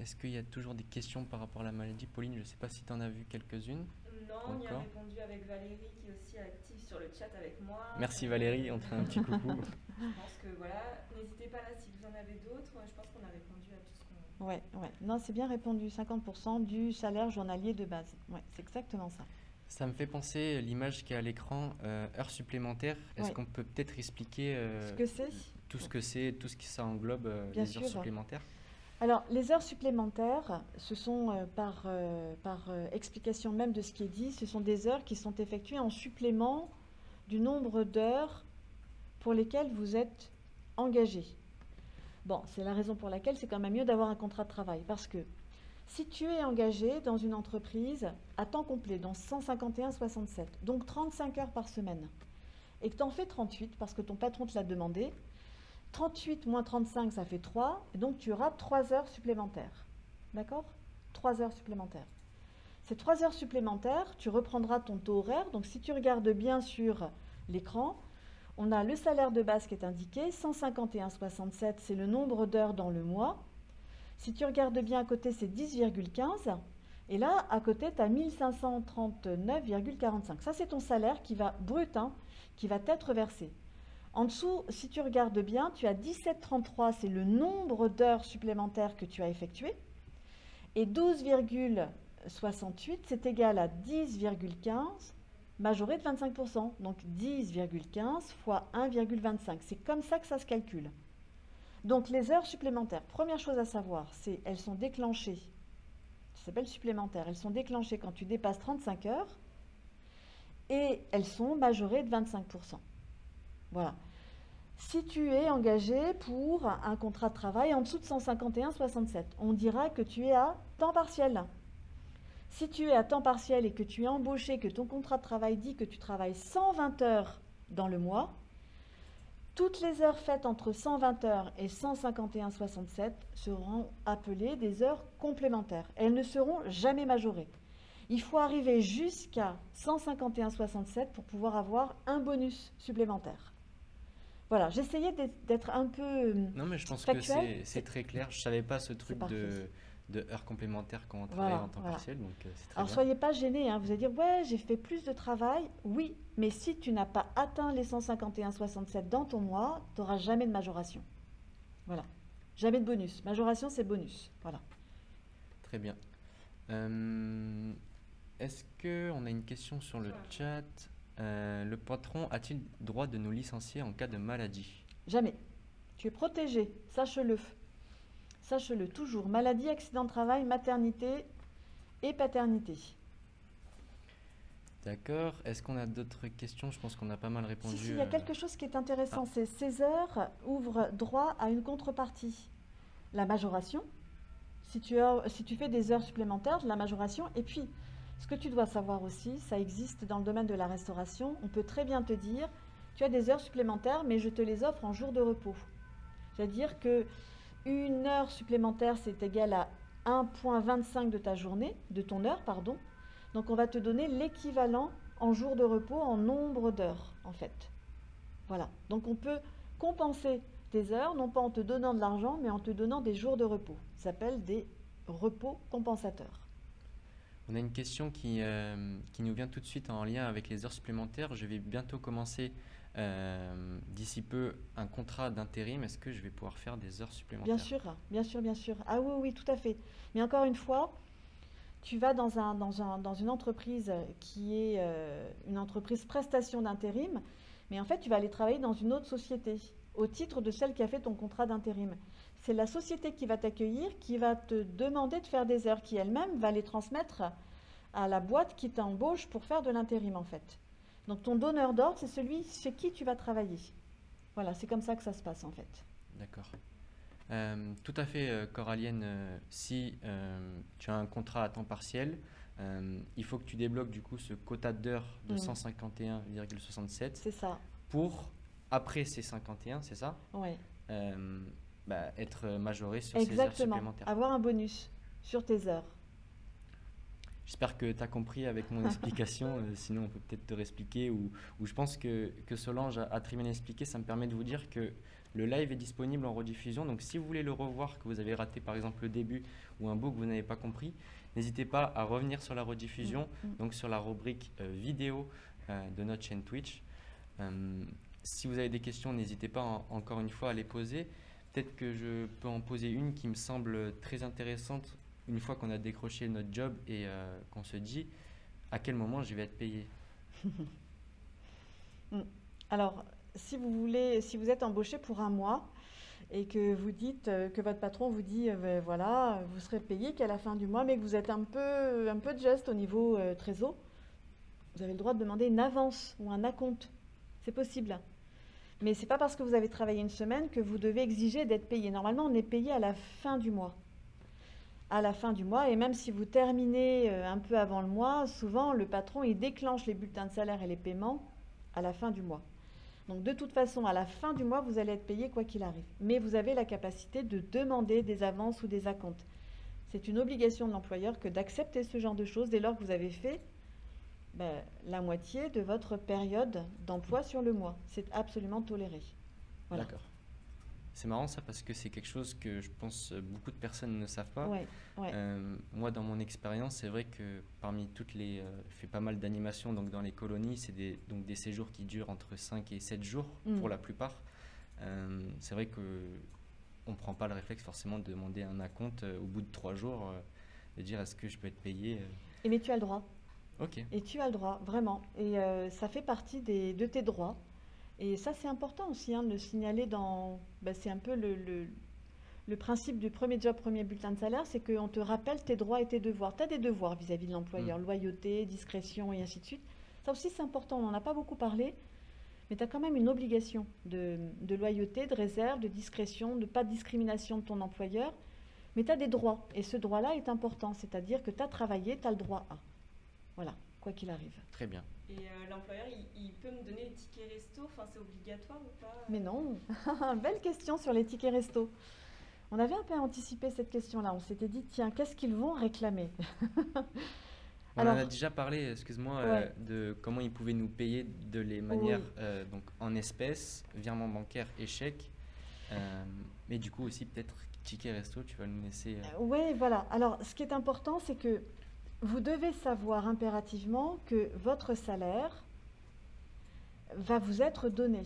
Est-ce qu'il y a toujours des questions par rapport à la maladie? Pauline, je ne sais pas si tu en as vu quelques-unes. Non, on y a Encore. répondu avec Valérie qui est aussi active sur le chat avec moi. Merci Valérie, on te fait un petit coucou. Je pense que voilà, n'hésitez pas là si vous en avez d'autres. Je pense qu'on a répondu à tout ce qu'on... Ouais. Non, c'est bien répondu. 50% du salaire journalier de base. Ouais, c'est exactement ça. Ça me fait penser l'image qui est à l'écran, heures supplémentaires. Est-ce Ouais. qu'on peut peut-être expliquer Ce que c'est? tout ce que c'est, tout ce que ça englobe, Bien les heures sûr. supplémentaires? Alors, les heures supplémentaires, ce sont, par explication même de ce qui est dit, ce sont des heures qui sont effectuées en supplément du nombre d'heures pour lesquelles vous êtes engagé. Bon, c'est la raison pour laquelle c'est quand même mieux d'avoir un contrat de travail. Parce que si tu es engagé dans une entreprise à temps complet, dans 151,67, donc 35 heures par semaine, et que tu en fais 38 parce que ton patron te l'a demandé, 38 moins 35, ça fait 3, et donc tu auras 3 heures supplémentaires. D'accord? 3 heures supplémentaires. Ces 3 heures supplémentaires, tu reprendras ton taux horaire. Donc si tu regardes bien sur l'écran, on a le salaire de base qui est indiqué, 151,67, c'est le nombre d'heures dans le mois. Si tu regardes bien à côté, c'est 10,15. Et là, à côté, tu as 1539,45. Ça, c'est ton salaire qui va brut, hein, qui va t'être versé. En dessous, si tu regardes bien, tu as 17,33, c'est le nombre d'heures supplémentaires que tu as effectuées. Et 12,68, c'est égal à 10,15 majoré de 25%. Donc 10,15 fois 1,25. C'est comme ça que ça se calcule. Donc les heures supplémentaires, première chose à savoir, c'est elles sont déclenchées, ça s'appelle supplémentaires, elles sont déclenchées quand tu dépasses 35 heures et elles sont majorées de 25%. Voilà. Si tu es engagé pour un contrat de travail en dessous de 151,67, on dira que tu es à temps partiel. Si tu es à temps partiel et que tu es embauché, que ton contrat de travail dit que tu travailles 120 heures dans le mois, toutes les heures faites entre 120 heures et 151,67 seront appelées des heures complémentaires. Elles ne seront jamais majorées. Il faut arriver jusqu'à 151,67 pour pouvoir avoir un bonus supplémentaire. Voilà, j'essayais d'être un peu Non, mais je pense factuelle. que c'est très clair. Je ne savais pas ce truc de heures complémentaires quand on travaille en temps partiel, donc c'est très Alors, bien. soyez pas gênés, hein. Vous allez dire, ouais, j'ai fait plus de travail. Oui, mais si tu n'as pas atteint les 151,67 dans ton mois, tu n'auras jamais de majoration. Voilà. Jamais de bonus. Majoration, c'est bonus. Voilà. Très bien. Est-ce qu'on a une question sur le chat? Le patron a-t-il droit de nous licencier en cas de maladie? Jamais. Tu es protégé, sache-le. Sache-le toujours. Maladie, accident de travail, maternité et paternité. D'accord. Est-ce qu'on a d'autres questions? Je pense qu'on a pas mal répondu. Si, il y a quelque chose qui est intéressant, c'est ces heures ouvrent droit à une contrepartie. La majoration, si tu fais des heures supplémentaires, de la majoration. Et puis, ce que tu dois savoir aussi, ça existe dans le domaine de la restauration. On peut très bien te dire, tu as des heures supplémentaires, mais je te les offre en jour de repos. C'est-à-dire que une heure supplémentaire, c'est égal à 1,25 de ta journée, de ton heure, pardon. Donc, on va te donner l'équivalent en jour de repos, en nombre d'heures, en fait. Voilà. Donc, on peut compenser tes heures, non pas en te donnant de l'argent, mais en te donnant des jours de repos. Ça s'appelle des repos compensateurs. On a une question qui nous vient tout de suite en lien avec les heures supplémentaires. Je vais bientôt commencer d'ici peu un contrat d'intérim. Est-ce que je vais pouvoir faire des heures supplémentaires? Bien sûr, bien sûr, bien sûr. Ah oui, oui, tout à fait. Mais encore une fois, tu vas dans une entreprise qui est une entreprise prestation d'intérim, mais en fait, tu vas aller travailler dans une autre société au titre de celle qui a fait ton contrat d'intérim. C'est la société qui va t'accueillir, qui va te demander de faire des heures, qui elle-même va les transmettre à la boîte qui t'embauche pour faire de l'intérim, en fait. Donc, ton donneur d'ordre, c'est celui chez qui tu vas travailler. Voilà, c'est comme ça que ça se passe, en fait. D'accord. Tout à fait, Coralienne. Si tu as un contrat à temps partiel, il faut que tu débloques du coup ce quota d'heures de 151,67. C'est ça. Pour, après ces 51, c'est ça? Oui. Être majoré sur ces heures supplémentaires. Avoir un bonus sur tes heures. J'espère que tu as compris avec mon explication, sinon on peut peut-être te réexpliquer, ou je pense que Solange a très bien expliqué. Ça me permet de vous dire que le live est disponible en rediffusion, donc si vous voulez le revoir, que vous avez raté par exemple le début ou un bout que vous n'avez pas compris, n'hésitez pas à revenir sur la rediffusion, donc sur la rubrique vidéo de notre chaîne Twitch. Si vous avez des questions, n'hésitez pas encore une fois à les poser. Peut-être que je peux en poser une qui me semble très intéressante une fois qu'on a décroché notre job et qu'on se dit à quel moment je vais être payé. Alors, si vous êtes embauché pour un mois et que vous dites que votre patron vous dit voilà, vous serez payé qu'à la fin du mois, mais que vous êtes un peu de geste au niveau trésor, vous avez le droit de demander une avance ou un acompte C'est possible. Mais ce n'est pas parce que vous avez travaillé une semaine que vous devez exiger d'être payé. Normalement, on est payé à la fin du mois. À la fin du mois, et même si vous terminez un peu avant le mois, souvent le patron il déclenche les bulletins de salaire et les paiements à la fin du mois. Donc de toute façon, à la fin du mois, vous allez être payé quoi qu'il arrive. Mais vous avez la capacité de demander des avances ou des acomptes. C'est une obligation de l'employeur que d'accepter ce genre de choses dès lors que vous avez fait la moitié de votre période d'emploi sur le mois. C'est absolument toléré. Voilà. D'accord. C'est marrant ça parce que c'est quelque chose que je pense beaucoup de personnes ne savent pas. Ouais, ouais. Moi, dans mon expérience, c'est vrai que parmi toutes les... je fais pas mal d'animations donc dans les colonies, c'est donc des séjours qui durent entre 5 et 7 jours pour la plupart. C'est vrai qu'on ne prend pas le réflexe forcément de demander un acompte au bout de 3 jours, de dire est-ce que je peux être payé. Mais tu as le droit. Ok. Et tu as le droit, vraiment. Et ça fait partie de tes droits. Et ça, c'est important aussi de le signaler dans... c'est un peu le principe du premier job, premier bulletin de salaire, c'est qu'on te rappelle tes droits et tes devoirs. Tu as des devoirs vis-à-vis de l'employeur, loyauté, discrétion et ainsi de suite. Ça aussi, c'est important. On n'en a pas beaucoup parlé, mais tu as quand même une obligation de loyauté, de réserve, de discrétion, de pas de discrimination de ton employeur. Mais tu as des droits. Et ce droit-là est important. C'est-à-dire que tu as travaillé, tu as le droit à. Voilà, quoi qu'il arrive. Très bien. Et l'employeur, il peut me donner les tickets resto, enfin c'est obligatoire ou pas? Mais non, belle question sur les tickets resto. On avait un peu anticipé cette question-là. On s'était dit, tiens, qu'est-ce qu'ils vont réclamer? On en a déjà parlé, excuse-moi, de comment ils pouvaient nous payer de les manières donc en espèces, virement bancaire et chèque. Mais du coup aussi peut-être ticket resto, tu vas nous laisser... Oui, voilà. Alors, ce qui est important, c'est que vous devez savoir impérativement que votre salaire va vous être donné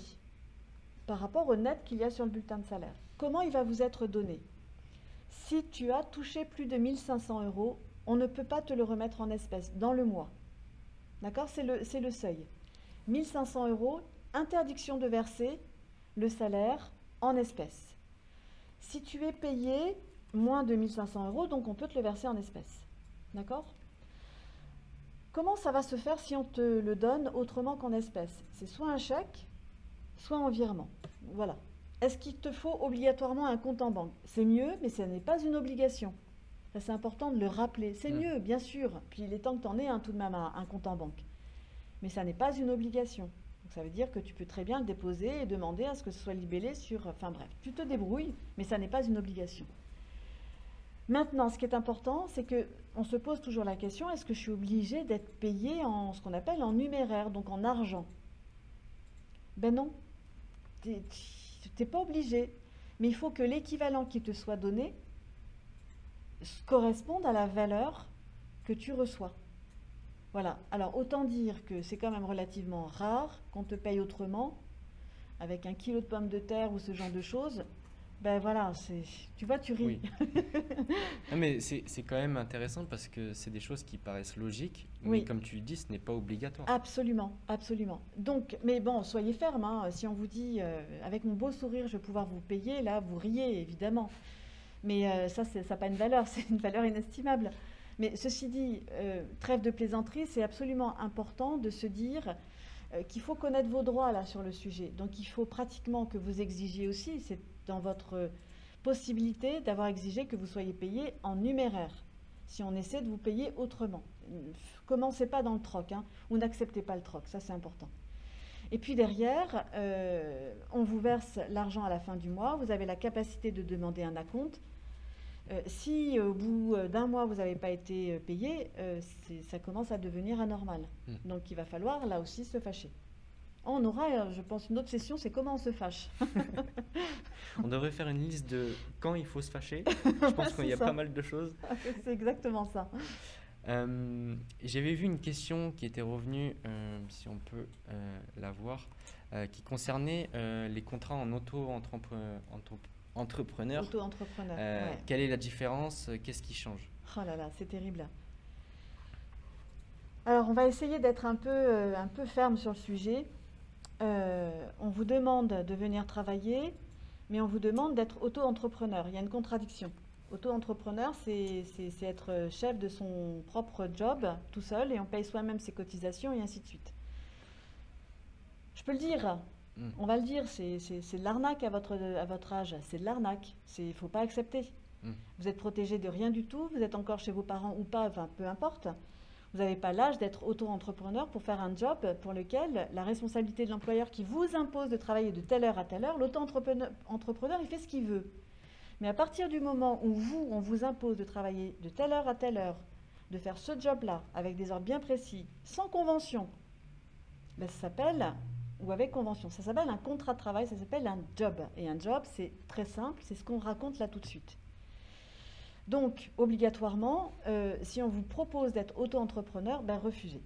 par rapport au net qu'il y a sur le bulletin de salaire. Comment il va vous être donné? Si tu as touché plus de 1 500 €, on ne peut pas te le remettre en espèces dans le mois. D'accord? C'est le seuil. 1 500 €, interdiction de verser le salaire en espèces. Si tu es payé moins de 1 500 €, donc on peut te le verser en espèces. D'accord? Comment ça va se faire si on te le donne autrement qu'en espèces? C'est soit un chèque, soit en virement. Voilà. Est-ce qu'il te faut obligatoirement un compte en banque? C'est mieux, mais ce n'est pas une obligation. Ça, c'est important de le rappeler. C'est mieux, bien sûr. Puis il est temps que tu en aies tout de même un compte en banque. Mais ça n'est pas une obligation. Donc, ça veut dire que tu peux très bien le déposer et demander à ce que ce soit libellé sur... Enfin bref, tu te débrouilles, mais ça n'est pas une obligation. Maintenant, ce qui est important, c'est qu'on se pose toujours la question, est-ce que je suis obligée d'être payée en ce qu'on appelle en numéraire, donc en argent? Ben non, tu n'es pas obligé. Mais il faut que l'équivalent qui te soit donné corresponde à la valeur que tu reçois. Voilà. Alors, autant dire que c'est quand même relativement rare qu'on te paye autrement, avec 1 kilo de pommes de terre ou ce genre de choses. Ben voilà, tu vois, tu ris. Oui. Non, mais c'est quand même intéressant parce que c'est des choses qui paraissent logiques, mais comme tu le dis, ce n'est pas obligatoire. Absolument, absolument. Donc, mais bon, soyez ferme, hein. Si on vous dit, avec mon beau sourire, je vais pouvoir vous payer, là, vous riez, évidemment. Mais ça n'a pas une valeur, c'est une valeur inestimable. Mais ceci dit, trêve de plaisanterie, c'est absolument important de se dire qu'il faut connaître vos droits là sur le sujet. Donc il faut pratiquement que vous exigiez aussi, c'est dans votre possibilité d'avoir exigé que vous soyez payé en numéraire, si on essaie de vous payer autrement. Commencez pas dans le troc, hein, ou n'acceptez pas le troc, ça c'est important. Et puis derrière, on vous verse l'argent à la fin du mois, vous avez la capacité de demander un acompte. Si au bout d'un mois vous n'avez pas été payé, ça commence à devenir anormal. Donc il va falloir là aussi se fâcher. On aura, je pense, une autre session, c'est comment on se fâche. On devrait faire une liste de quand il faut se fâcher. Je pense qu'il y a pas mal de choses. C'est exactement ça. J'avais vu une question qui était revenue, si on peut la voir, qui concernait les contrats en auto-entrepreneur. Auto-entrepreneur, ouais. Quelle est la différence? Qu'est-ce qui change? Oh là là, c'est terrible. Alors, on va essayer d'être un peu ferme sur le sujet. On vous demande de venir travailler, mais on vous demande d'être auto-entrepreneur. Il y a une contradiction. Auto-entrepreneur, c'est être chef de son propre job tout seul et on paye soi-même ses cotisations et ainsi de suite. Je peux le dire, on va le dire, c'est de l'arnaque à votre âge, c'est de l'arnaque, il ne faut pas accepter. Vous êtes protégé de rien du tout, vous êtes encore chez vos parents ou pas, enfin peu importe. Vous n'avez pas l'âge d'être auto-entrepreneur pour faire un job pour lequel la responsabilité de l'employeur qui vous impose de travailler de telle heure à telle heure, l'auto-entrepreneur, il fait ce qu'il veut. Mais à partir du moment où on vous impose de travailler de telle heure à telle heure, de faire ce job-là, avec des heures bien précis, sans convention, ben ça s'appelle, ou avec convention, ça s'appelle un contrat de travail, ça s'appelle un job. Et un job, c'est très simple, c'est ce qu'on raconte là tout de suite. Donc, obligatoirement, si on vous propose d'être auto-entrepreneur, ben refusez.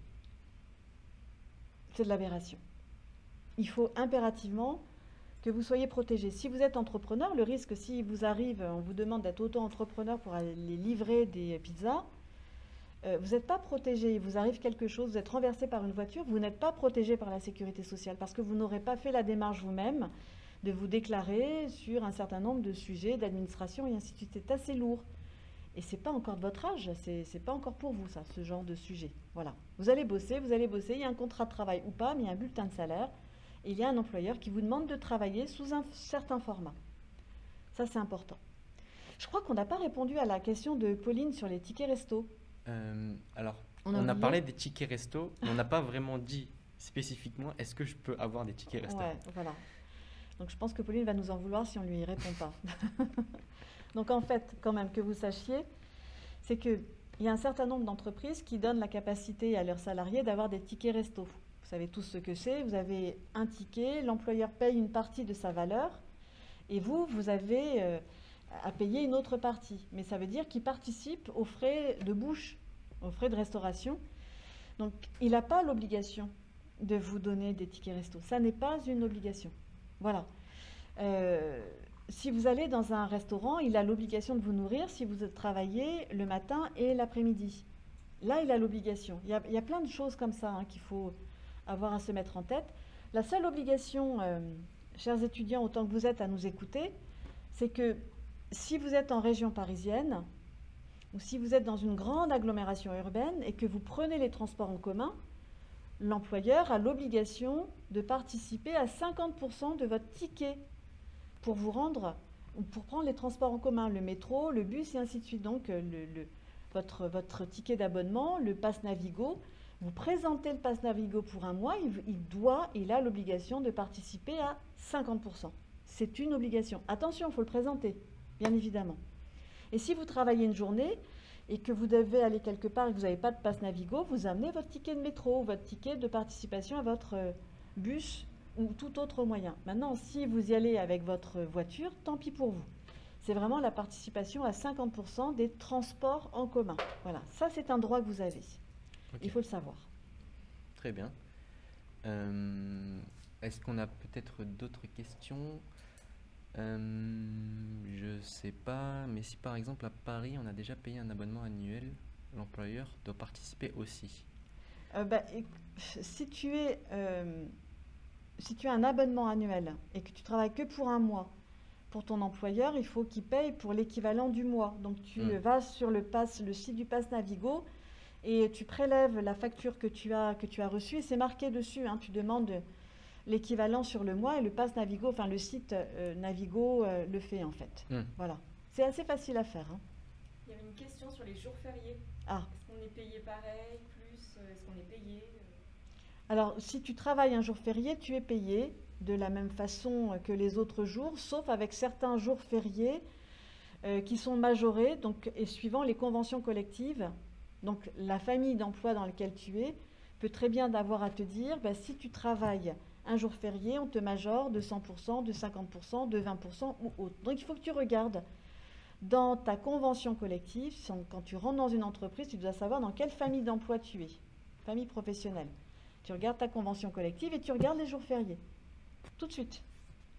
C'est de l'aberration. Il faut impérativement que vous soyez protégé. Si vous êtes entrepreneur, le risque, si vous arrive, on vous demande d'être auto-entrepreneur pour aller livrer des pizzas, vous n'êtes pas protégé. Il vous arrive quelque chose, vous êtes renversé par une voiture, vous n'êtes pas protégé par la sécurité sociale parce que vous n'aurez pas fait la démarche vous-même de vous déclarer sur un certain nombre de sujets d'administration et ainsi de suite. C'est assez lourd. Et ce n'est pas encore de votre âge, c'est pas encore pour vous, ça, ce genre de sujet. Voilà. Vous allez bosser, il y a un contrat de travail ou pas, mais il y a un bulletin de salaire, et il y a un employeur qui vous demande de travailler sous un certain format. Ça, c'est important. Je crois qu'on n'a pas répondu à la question de Pauline sur les tickets resto. Alors, on a parlé des tickets resto, mais on n'a pas vraiment dit spécifiquement est-ce que je peux avoir des tickets resto. Ouais, voilà. Donc je pense que Pauline va nous en vouloir si on ne lui répond pas. Donc en fait, quand même, que vous sachiez, c'est qu'il y a un certain nombre d'entreprises qui donnent la capacité à leurs salariés d'avoir des tickets resto. Vous savez tous ce que c'est, vous avez un ticket, l'employeur paye une partie de sa valeur, et vous avez à payer une autre partie. Mais ça veut dire qu'il participe aux frais de bouche, aux frais de restauration. Donc il n'a pas l'obligation de vous donner des tickets resto. Ça n'est pas une obligation. Voilà. Si vous allez dans un restaurant, il a l'obligation de vous nourrir si vous travaillez le matin et l'après-midi. Là, il a l'obligation. Il y a plein de choses comme ça qu'il faut avoir à se mettre en tête. La seule obligation, chers étudiants, autant que vous êtes à nous écouter, c'est que si vous êtes en région parisienne ou si vous êtes dans une grande agglomération urbaine et que vous prenez les transports en commun, l'employeur a l'obligation de participer à 50% de votre ticket pour vous rendre, ou pour prendre les transports en commun, le métro, le bus et ainsi de suite. Donc votre ticket d'abonnement, le pass Navigo, vous présentez le pass Navigo pour un mois, il a l'obligation de participer à 50%. C'est une obligation. Attention, il faut le présenter, bien évidemment. Et si vous travaillez une journée et que vous devez aller quelque part et que vous n'avez pas de pass Navigo, vous amenez votre ticket de métro, votre ticket de participation à votre bus ou tout autre moyen. Maintenant, si vous y allez avec votre voiture, tant pis pour vous. C'est vraiment la participation à 50% des transports en commun. Voilà, ça c'est un droit que vous avez. Okay. Il faut le savoir. Très bien. Est-ce qu'on a peut-être d'autres questions? Je sais pas, mais si par exemple à Paris, on a déjà payé un abonnement annuel, l'employeur doit participer aussi. Si tu as un abonnement annuel et que tu travailles que pour un mois, pour ton employeur, il faut qu'il paye pour l'équivalent du mois. Donc tu vas sur le site du Pass Navigo et tu prélèves la facture que tu as reçue et c'est marqué dessus. Tu demandes l'équivalent sur le mois et le Pass Navigo, enfin le site Navigo le fait en fait. Voilà. C'est assez facile à faire. Il y avait une question sur les jours fériés. Est-ce qu'on est payé pareil, plus est-ce qu'on est payé Alors, si tu travailles un jour férié, tu es payé de la même façon que les autres jours, sauf avec certains jours fériés qui sont majorés et suivant les conventions collectives. Donc, la famille d'emploi dans laquelle tu es peut très bien avoir à te dire, si tu travailles un jour férié, on te majore de 100%, de 50%, de 20% ou autre. Donc, il faut que tu regardes dans ta convention collective, quand tu rentres dans une entreprise, tu dois savoir dans quelle famille d'emploi tu es, famille professionnelle. Tu regardes ta convention collective et tu regardes les jours fériés. Tout de suite.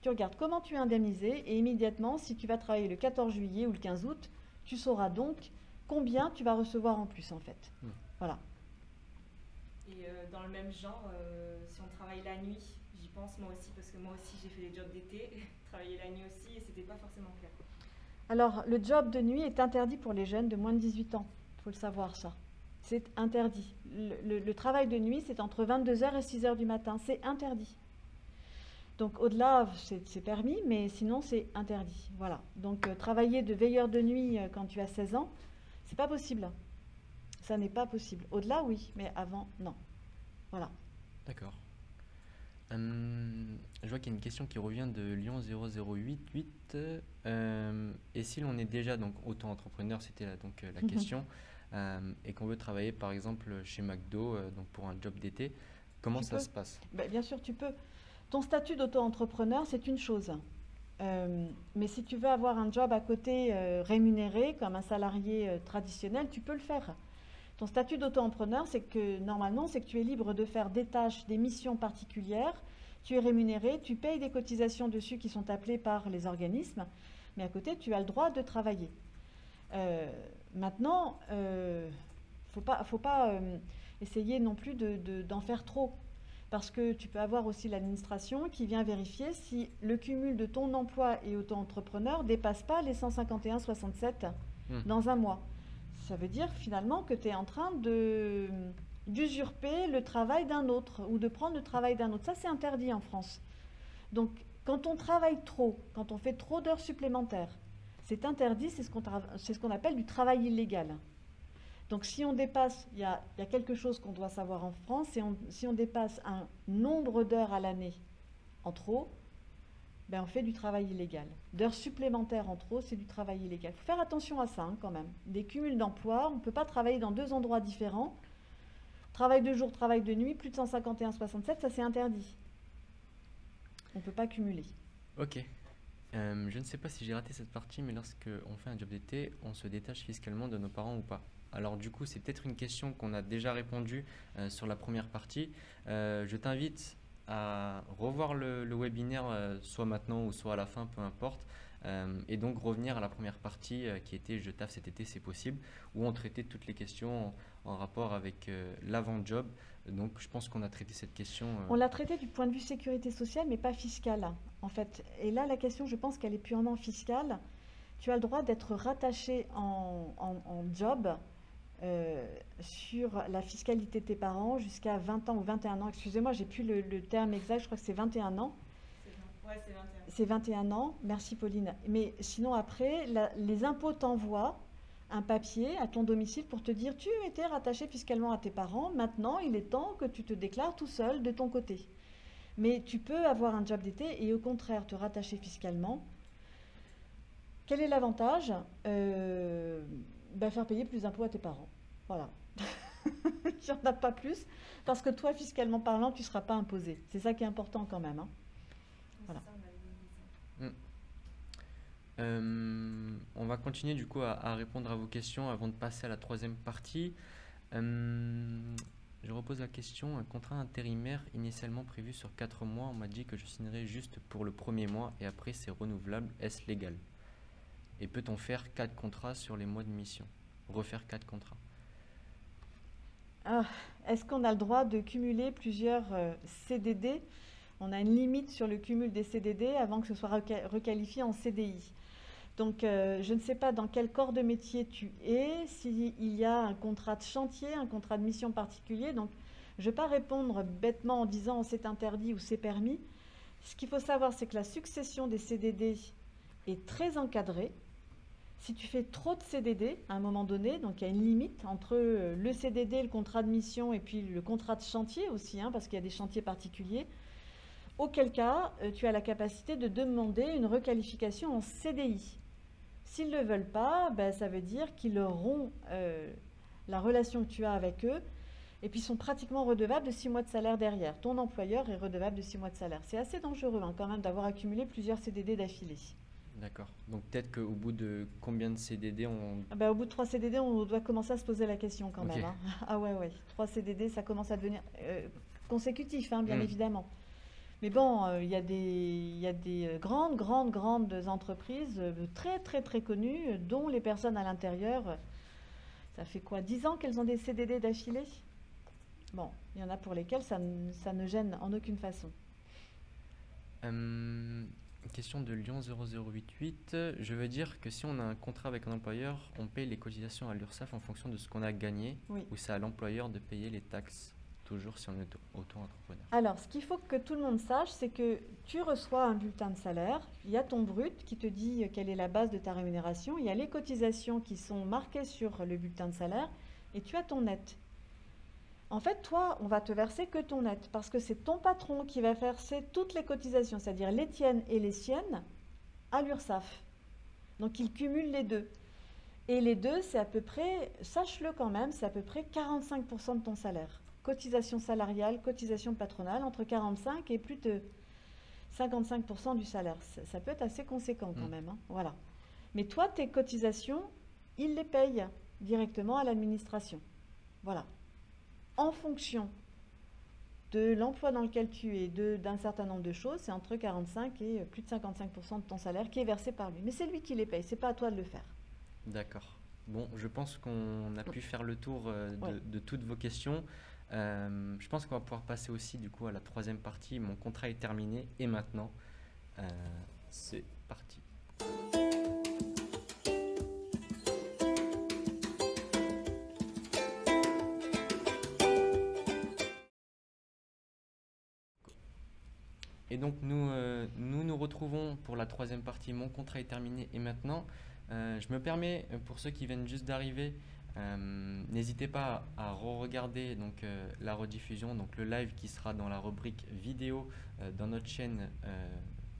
Tu regardes comment tu es indemnisé et immédiatement, si tu vas travailler le 14 juillet ou le 15 août, tu sauras donc combien tu vas recevoir en plus en fait. Voilà. Et dans le même genre, si on travaille la nuit, j'y pense moi aussi parce que moi aussi j'ai fait des jobs d'été, travailler la nuit aussi et c'était pas forcément clair. Alors le job de nuit est interdit pour les jeunes de moins de 18 ans. Il faut le savoir ça. C'est interdit. Le travail de nuit, c'est entre 22h et 6h du matin. C'est interdit. Donc au-delà, c'est permis, mais sinon c'est interdit. Voilà. Donc travailler de veilleur de nuit quand tu as 16 ans, c'est pas possible. Ça n'est pas possible. Au-delà, oui, mais avant, non. Voilà. D'accord. Je vois qu'il y a une question qui revient de Lyon 0088. Et si l'on est déjà donc auto-entrepreneur, c'était la question, et qu'on veut travailler par exemple chez McDo donc pour un job d'été, comment Tu ça peux. se passe? Ben, bien sûr, tu peux. Ton statut d'auto-entrepreneur, c'est une chose. Mais si tu veux avoir un job à côté rémunéré, comme un salarié traditionnel, tu peux le faire. Ton statut d'auto-entrepreneur, c'est que normalement, c'est que tu es libre de faire des tâches, des missions particulières. Tu es rémunéré, tu payes des cotisations dessus qui sont appelées par les organismes, mais à côté, tu as le droit de travailler. Euh, Maintenant, faut pas essayer non plus d'en faire trop. Parce que tu peux avoir aussi l'administration qui vient vérifier si le cumul de ton emploi et auto-entrepreneur ne dépasse pas les 151,67 Hmm. dans un mois. Ça veut dire finalement que tu es en train d'usurper le travail d'un autre ou de prendre le travail d'un autre. Ça, c'est interdit en France. Donc, quand on travaille trop, quand on fait trop d'heures supplémentaires, c'est interdit, c'est ce qu'on appelle du travail illégal. Donc si on dépasse, il y a quelque chose qu'on doit savoir en France, si on dépasse un nombre d'heures à l'année en trop, ben on fait du travail illégal. D'heures supplémentaires en trop, c'est du travail illégal. Il faut faire attention à ça quand même. Des cumuls d'emplois, on ne peut pas travailler dans deux endroits différents. Travail de jour, travail de nuit, plus de 151,67, ça c'est interdit. On ne peut pas cumuler. Ok. Je ne sais pas si j'ai raté cette partie, mais lorsque on fait un job d'été, on se détache fiscalement de nos parents ou pas? Alors du coup, c'est peut-être une question qu'on a déjà répondu sur la première partie. Je t'invite à revoir le webinaire, soit maintenant ou soit à la fin, peu importe, et donc revenir à la première partie qui était Je taffe cet été, c'est possible, où on traitait toutes les questions en rapport avec l'avant-job. Donc je pense qu'on a traité cette question. On l'a traité du point de vue sécurité sociale, mais pas fiscale, en fait. Et là, la question, je pense qu'elle est purement fiscale. Tu as le droit d'être rattaché en job sur la fiscalité de tes parents jusqu'à 20 ans ou 21 ans. Excusez-moi, j'ai plus le terme exact, je crois que c'est 21 ans. Ouais, c'est 21. C'est 21 ans, merci Pauline. Mais sinon après, les impôts t'envoient un papier à ton domicile pour te dire tu étais rattaché fiscalement à tes parents, maintenant il est temps que tu te déclares tout seul de ton côté. Mais tu peux avoir un job d'été et au contraire te rattacher fiscalement. Quel est l'avantage? Faire payer plus d'impôts à tes parents. Voilà. Il n'y en a pas plus, parce que toi, fiscalement parlant, tu ne seras pas imposé. C'est ça qui est important quand même, hein. Voilà. C'est ça, on avait dit ça. On va continuer du coup à répondre à vos questions avant de passer à la troisième partie. Je repose la question, un contrat intérimaire initialement prévu sur 4 mois, on m'a dit que je signerais juste pour le premier mois et après c'est renouvelable, est-ce légal? Et peut-on faire 4 contrats sur les mois de mission? Refaire 4 contrats? Ah, est-ce qu'on a le droit de cumuler plusieurs CDD? On a une limite sur le cumul des CDD avant que ce soit requalifié en CDI. Donc, je ne sais pas dans quel corps de métier tu es, s'il y a un contrat de chantier, un contrat de mission particulier. Donc, je ne vais pas répondre bêtement en disant c'est interdit ou c'est permis. Ce qu'il faut savoir, c'est que la succession des CDD est très encadrée. Si tu fais trop de CDD à un moment donné, donc il y a une limite entre le CDD, le contrat de mission et puis le contrat de chantier aussi, hein, parce qu'il y a des chantiers particuliers, auquel cas tu as la capacité de demander une requalification en CDI. S'ils ne le veulent pas, ça veut dire qu'ils auront la relation que tu as avec eux et puis ils sont pratiquement redevables de 6 mois de salaire derrière. Ton employeur est redevable de 6 mois de salaire. C'est assez dangereux hein, quand même d'avoir accumulé plusieurs CDD d'affilée. D'accord. Donc peut-être qu'au bout de combien de CDD on... Au bout de 3 CDD, on doit commencer à se poser la question quand Ok. même, hein. Ah ouais, 3 CDD, ça commence à devenir consécutif, hein, bien évidemment. Mais bon, il y a des grandes entreprises très, très, très connues, dont les personnes à l'intérieur, ça fait quoi, 10 ans qu'elles ont des CDD d'affilée? Bon, il y en a pour lesquelles ça ne gêne en aucune façon. Question de Lyon 0088. Je veux dire que si on a un contrat avec un employeur, on paye les cotisations à l'URSSAF en fonction de ce qu'on a gagné, Oui. ou c'est à l'employeur de payer les taxes? toujours si on est auto-entrepreneur? Alors, ce qu'il faut que tout le monde sache, c'est que tu reçois un bulletin de salaire, il y a ton brut qui te dit quelle est la base de ta rémunération, il y a les cotisations qui sont marquées sur le bulletin de salaire, et tu as ton net. En fait, toi, on va te verser que ton net, parce que c'est ton patron qui va verser toutes les cotisations, c'est-à-dire les tiennes et les siennes, à l'URSSAF. Donc, il cumule les deux. Et les deux, c'est à peu près, sache-le quand même, c'est à peu près 45% de ton salaire. Cotisation salariale, cotisation patronale, entre 45 et plus de 55% du salaire. Ça peut être assez conséquent quand même, hein. Voilà. Mais toi, tes cotisations, ils les payent directement à l'administration. Voilà. En fonction de l'emploi dans lequel tu es, d'un certain nombre de choses, c'est entre 45 et plus de 55% de ton salaire qui est versé par lui. Mais c'est lui qui les paye, c'est pas à toi de le faire. D'accord. Bon, je pense qu'on a pu faire le tour Ouais. de toutes vos questions. Je pense qu'on va pouvoir passer aussi du coup à la troisième partie. Mon contrat est terminé et maintenant, euh, c'est parti. Et donc nous retrouvons pour la troisième partie. Mon contrat est terminé et maintenant, je me permets pour ceux qui viennent juste d'arriver, n'hésitez pas à re-regarder donc la rediffusion, donc le live qui sera dans la rubrique vidéo dans notre chaîne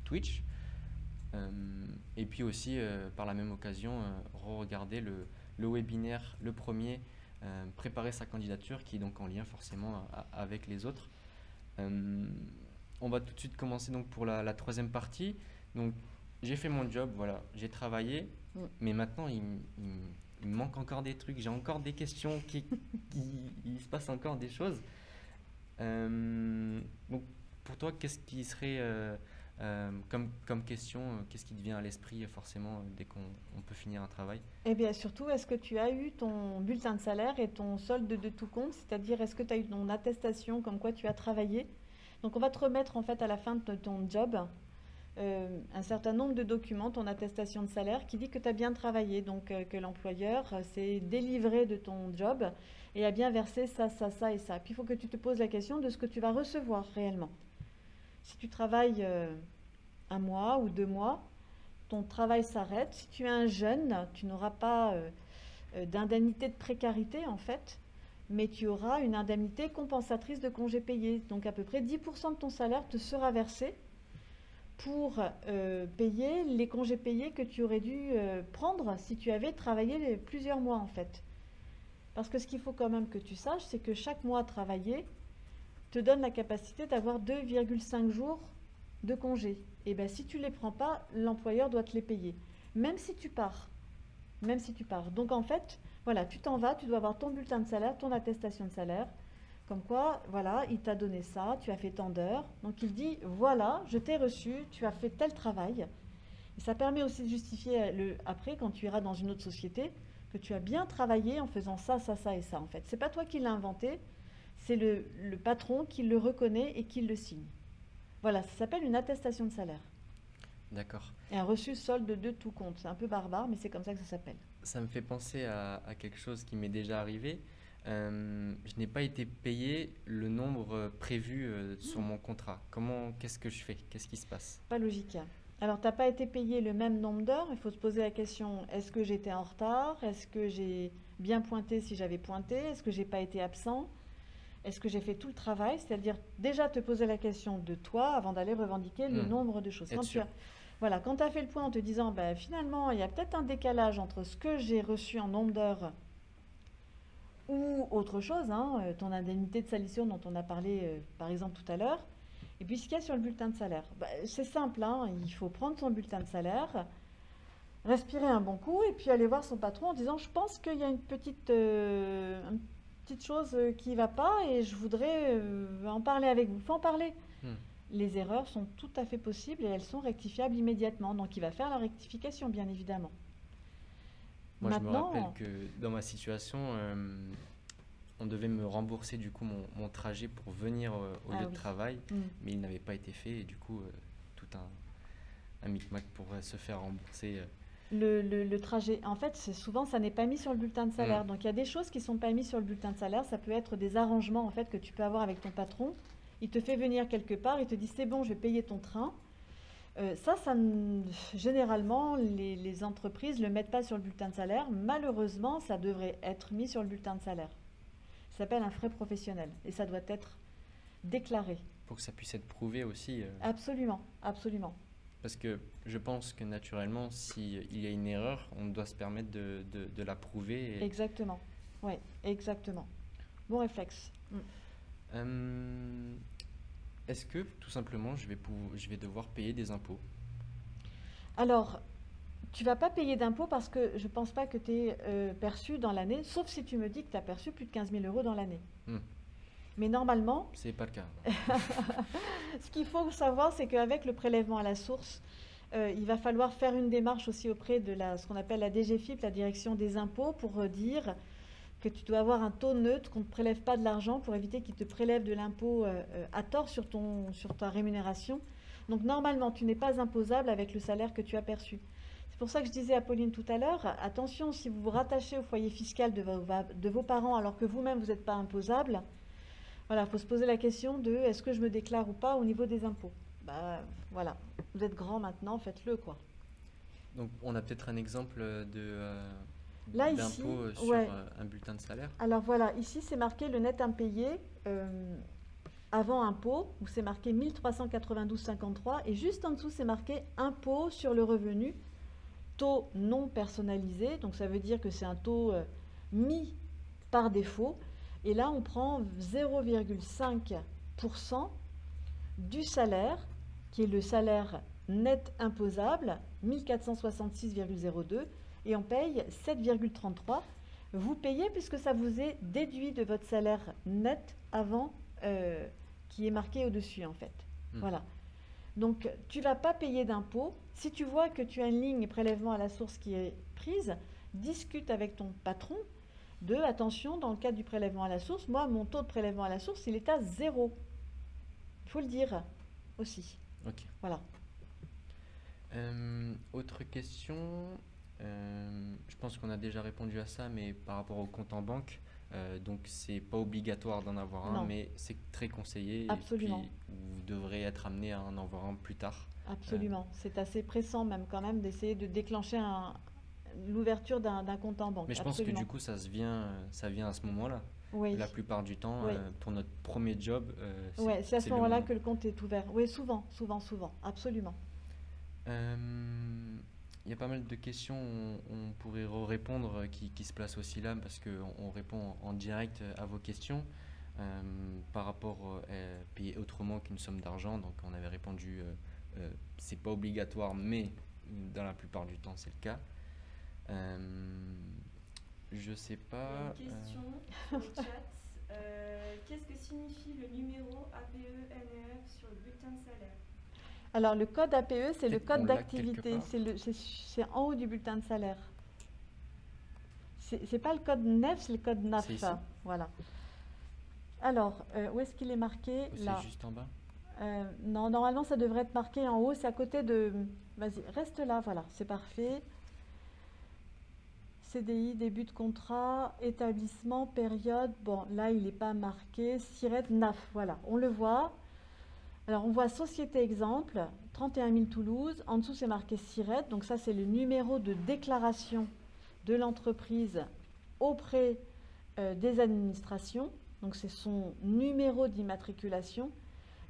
Twitch. Et puis aussi par la même occasion re-regarder le webinaire, le premier, préparer sa candidature qui est donc en lien forcément avec les autres. On va tout de suite commencer donc pour la troisième partie. Donc j'ai fait mon job, voilà, j'ai travaillé, mais maintenant il me manque encore des trucs, j'ai encore des questions il se passe encore des choses. Donc pour toi, qu'est-ce qui serait comme question, qu'est-ce qui te vient à l'esprit forcément dès qu'on peut finir un travail? Eh bien, surtout, est-ce que tu as eu ton bulletin de salaire et ton solde de tout compte, c'est-à-dire est-ce que tu as eu ton attestation comme quoi tu as travaillé? Donc, on va te remettre en fait à la fin de ton job un certain nombre de documents, ton attestation de salaire qui dit que tu as bien travaillé, donc que l'employeur s'est délivré de ton job et a bien versé ça, ça, ça et ça. Puis, il faut que tu te poses la question de ce que tu vas recevoir réellement. Si tu travailles un mois ou 2 mois, ton travail s'arrête. Si tu es un jeune, tu n'auras pas d'indemnité de précarité en fait, mais tu auras une indemnité compensatrice de congés payés. Donc à peu près 10% de ton salaire te sera versé pour payer les congés payés que tu aurais dû prendre si tu avais travaillé plusieurs mois en fait. Parce que ce qu'il faut quand même que tu saches, c'est que chaque mois travaillé te donne la capacité d'avoir 2,5 jours de congés. Et bien si tu ne les prends pas, l'employeur doit te les payer. Même si tu pars. Même si tu pars. Donc en fait, voilà, tu t'en vas, tu dois avoir ton bulletin de salaire, ton attestation de salaire. Comme quoi, voilà, il t'a donné ça, tu as fait tant d'heures. Donc il dit, voilà, je t'ai reçu, tu as fait tel travail. Et ça permet aussi de justifier après, quand tu iras dans une autre société, que tu as bien travaillé en faisant ça, ça, ça et ça. En fait, c'est pas toi qui l'as inventé, c'est le patron qui le reconnaît et qui le signe. Voilà, ça s'appelle une attestation de salaire. D'accord. Et un reçu solde de tout compte. C'est un peu barbare, mais c'est comme ça que ça s'appelle. Ça me fait penser à quelque chose qui m'est déjà arrivé. Je n'ai pas été payé le nombre prévu sur mon contrat. Qu'est-ce que je fais? Qu'est-ce qui se passe? Pas logique. Alors, tu n'as pas été payé le même nombre d'heures. Il faut se poser la question, est-ce que j'étais en retard? Est-ce que j'ai bien pointé si j'avais pointé? Est-ce que j'ai pas été absent? Est-ce que j'ai fait tout le travail? C'est-à-dire déjà te poser la question de toi avant d'aller revendiquer le nombre de choses. Être Quand sûr. voilà, quand tu as fait le point en te disant, ben, finalement, il y a peut-être un décalage entre ce que j'ai reçu en nombre d'heures ou autre chose, hein, ton indemnité de salissure dont on a parlé par exemple tout à l'heure, et puis ce qu'il y a sur le bulletin de salaire. Ben, c'est simple, hein, il faut prendre son bulletin de salaire, respirer un bon coup et puis aller voir son patron en disant, je pense qu'il y a une petite chose qui ne va pas et je voudrais en parler avec vous. Il faut en parler. Hmm. Les erreurs sont tout à fait possibles et elles sont rectifiables immédiatement. Donc il va faire la rectification, bien évidemment. Moi, je me Maintenant, rappelle que dans ma situation, on devait me rembourser du coup mon trajet pour venir au lieu de oui. travail, Mm. mais il n'avait pas été fait et du coup tout un micmac pour se faire rembourser. le trajet. En fait, souvent, ça n'est pas mis sur le bulletin de salaire. Mm. Donc, il y a des choses qui ne sont pas mises sur le bulletin de salaire. Ça peut être des arrangements en fait, que tu peux avoir avec ton patron. Il te fait venir quelque part, il te dit c'est bon, je vais payer ton train. Généralement, les entreprises ne le mettent pas sur le bulletin de salaire. Malheureusement, ça devrait être mis sur le bulletin de salaire. Ça s'appelle un frais professionnel et ça doit être déclaré. Pour que ça puisse être prouvé aussi. Absolument, absolument. Parce que je pense que naturellement, s'il y a une erreur, on doit se permettre de la prouver. Exactement. Oui, exactement. Bon réflexe. Est-ce que tout simplement je vais devoir payer des impôts? Alors, tu vas pas payer d'impôts parce que je pense pas que tu es perçu dans l'année, sauf si tu me dis que tu as perçu plus de 15 000 euros dans l'année. Mais normalement, C'est pas le cas. ce qu'il faut savoir, c'est qu'avec le prélèvement à la source, il va falloir faire une démarche aussi auprès de ce qu'on appelle la DGFiP, la Direction des impôts, pour dire que tu dois avoir un taux neutre, qu'on ne te prélève pas de l'argent pour éviter qu'ils te prélèvent de l'impôt à tort sur ta rémunération. Donc normalement, tu n'es pas imposable avec le salaire que tu as perçu. C'est pour ça que je disais à Pauline tout à l'heure, attention, si vous vous rattachez au foyer fiscal de vos parents alors que vous-même, vous n'êtes pas imposable, voilà, il faut se poser la question de est-ce que je me déclare ou pas au niveau des impôts. Bah, voilà, vous êtes grand maintenant, faites-le quoi. Donc on a peut-être un exemple Là, ici, d'impôt sur ouais. Un bulletin de salaire. Alors voilà, ici c'est marqué le net impayé avant impôt, où c'est marqué 1392,53 et juste en dessous c'est marqué impôt sur le revenu, taux non personnalisé, donc ça veut dire que c'est un taux mis par défaut. Et là, on prend 0,5% du salaire, qui est le salaire net imposable, 1466,02, et on paye 7,33. Vous payez puisque ça vous est déduit de votre salaire net avant, qui est marqué au-dessus, en fait. Voilà. Donc, tu ne vas pas payer d'impôt. Si tu vois que tu as une ligne prélèvement à la source qui est prise, discute avec ton patron. Attention, dans le cadre du prélèvement à la source, moi, mon taux de prélèvement à la source, il est à 0. Il faut le dire aussi. Ok. Voilà. Autre question. Je pense qu'on a déjà répondu à ça, mais par rapport au compte en banque, donc c'est pas obligatoire d'en avoir un, Non. mais c'est très conseillé. Absolument. Et puis vous devrez être amené à en avoir un plus tard. Absolument. C'est assez pressant même quand même d'essayer de déclencher l'ouverture d'un compte en banque. Mais je pense que Absolument. du coup ça vient à ce moment-là. Oui. La plupart du temps, Oui. pour notre premier job, Ouais, c'est à ce le moment-là moment. que le compte est ouvert. Oui, souvent. Absolument. Il y a pas mal de questions, on pourrait répondre qui se placent aussi là parce qu'on répond en direct à vos questions par rapport à payer autrement qu'une somme d'argent. Donc on avait répondu, c'est pas obligatoire, mais dans la plupart du temps c'est le cas. Je sais pas. Il y a une question sur le chat. Qu'est-ce que signifie le numéro APE-NEF sur le bulletin de salaire? Alors, le code APE, c'est le Peut-être code on l'a d'activité. quelque part. C'est en haut du bulletin de salaire. C'est pas le code NEF, c'est le code NAF. C'est ici. Voilà. Alors, où est-ce qu'il est marqué? C'est Là. juste en bas. Non, normalement, ça devrait être marqué en haut. C'est à côté de... Vas-y, reste là. Voilà, c'est parfait. CDI, début de contrat, établissement, période. Bon, là, il n'est pas marqué. SIRET, NAF. Voilà, on le voit. Alors, on voit Société Exemple, 31 000 Toulouse. En dessous, c'est marqué SIRET. Donc, ça, c'est le numéro de déclaration de l'entreprise auprès des administrations. Donc, c'est son numéro d'immatriculation.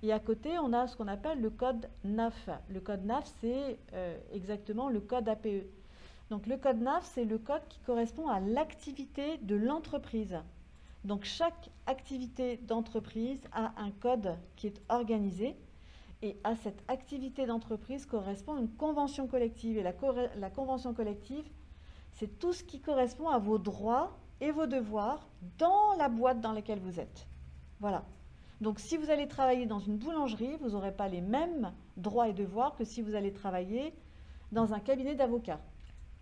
Et à côté, on a ce qu'on appelle le code NAF. Le code NAF, c'est exactement le code APE. Donc, le code NAF, c'est le code qui correspond à l'activité de l'entreprise. Donc, chaque activité d'entreprise a un code qui est organisé et à cette activité d'entreprise correspond une convention collective. Et la convention collective, c'est tout ce qui correspond à vos droits et vos devoirs dans la boîte dans laquelle vous êtes. Voilà. Donc, si vous allez travailler dans une boulangerie, vous n'aurez pas les mêmes droits et devoirs que si vous allez travailler dans un cabinet d'avocats.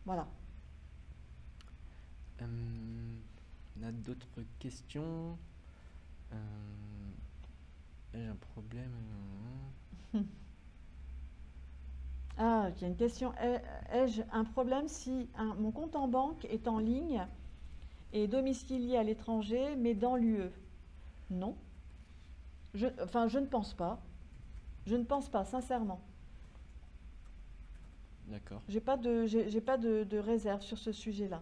Voilà. On a d'autres questions. J'ai un problème. Ah Là, il y a une question. Ai-je un problème si mon compte en banque est en ligne et domicilié à l'étranger, mais dans l'UE? Non. Enfin, je ne pense pas. Je ne pense pas, sincèrement. D'accord. J'ai pas de réserve sur ce sujet-là.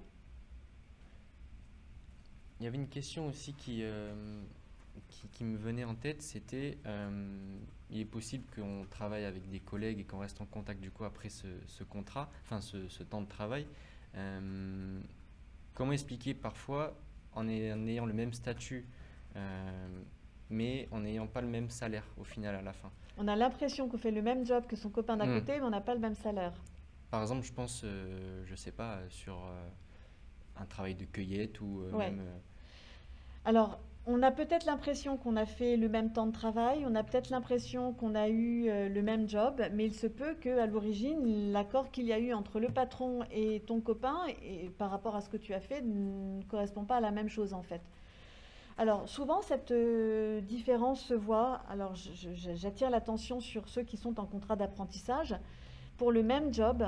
Il y avait une question aussi qui me venait en tête, c'était il est possible qu'on travaille avec des collègues et qu'on reste en contact du coup après ce contrat, enfin ce temps de travail. Comment expliquer parfois en ayant le même statut, mais en n'ayant pas le même salaire au final à la fin? On a l'impression qu'on fait le même job que son copain d'à côté, mais on n'a pas le même salaire. Par exemple, je pense, je sais pas, sur un travail de cueillette ou Ouais. même. Alors, on a peut-être l'impression qu'on a fait le même temps de travail, on a peut-être l'impression qu'on a eu le même job, mais il se peut qu'à l'origine, l'accord qu'il y a eu entre le patron et ton copain, et par rapport à ce que tu as fait, ne correspond pas à la même chose en fait. Alors, souvent, cette différence se voit. Alors, j'attire l'attention sur ceux qui sont en contrat d'apprentissage. Pour le même job,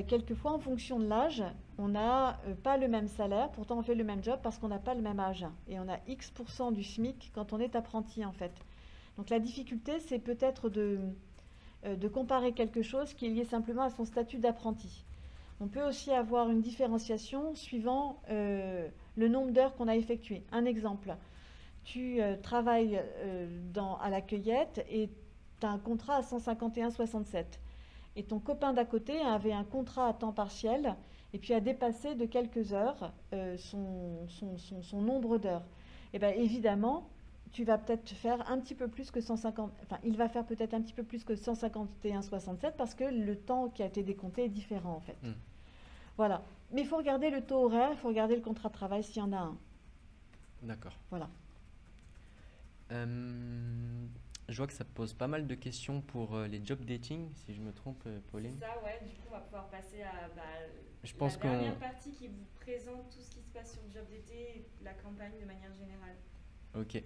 quelquefois, en fonction de l'âge, on n'a pas le même salaire, pourtant on fait le même job parce qu'on n'a pas le même âge. Et on a X% du SMIC quand on est apprenti, en fait. Donc la difficulté, c'est peut-être de comparer quelque chose qui est lié simplement à son statut d'apprenti. On peut aussi avoir une différenciation suivant le nombre d'heures qu'on a effectuées. Un exemple, tu travailles à la cueillette et tu as un contrat à 151,67. Et ton copain d'à côté avait un contrat à temps partiel et puis a dépassé de quelques heures son nombre d'heures. Et bien évidemment, tu vas peut-être faire un petit peu plus que 150, enfin il va faire peut-être un petit peu plus que 151,67 parce que le temps qui a été décompté est différent en fait. Voilà. Mais il faut regarder le taux horaire, il faut regarder le contrat de travail s'il y en a un. D'accord. Voilà. Je vois que ça pose pas mal de questions pour les job dating, si je me trompe, Pauline. C'est ça, ouais. Du coup, on va pouvoir passer à Je pense la dernière partie qui vous présente tout ce qui se passe sur le job d'été et la campagne de manière générale. Ok.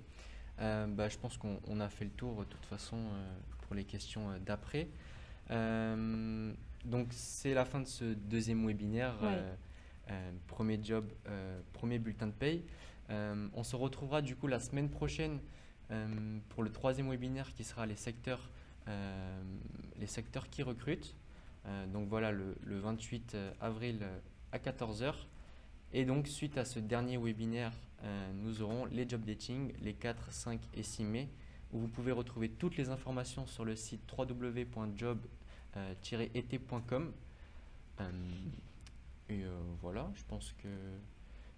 Je pense qu'on a fait le tour de toute façon pour les questions d'après. Donc c'est la fin de ce deuxième webinaire. Ouais. Premier job, premier bulletin de paye. On se retrouvera du coup la semaine prochaine pour le troisième webinaire qui sera les secteurs qui recrutent. Donc voilà, le 28 avril à 14 h. Et donc suite à ce dernier webinaire, nous aurons les job dating les 4, 5 et 6 mai, où vous pouvez retrouver toutes les informations sur le site www.job-et.com. Voilà, je pense que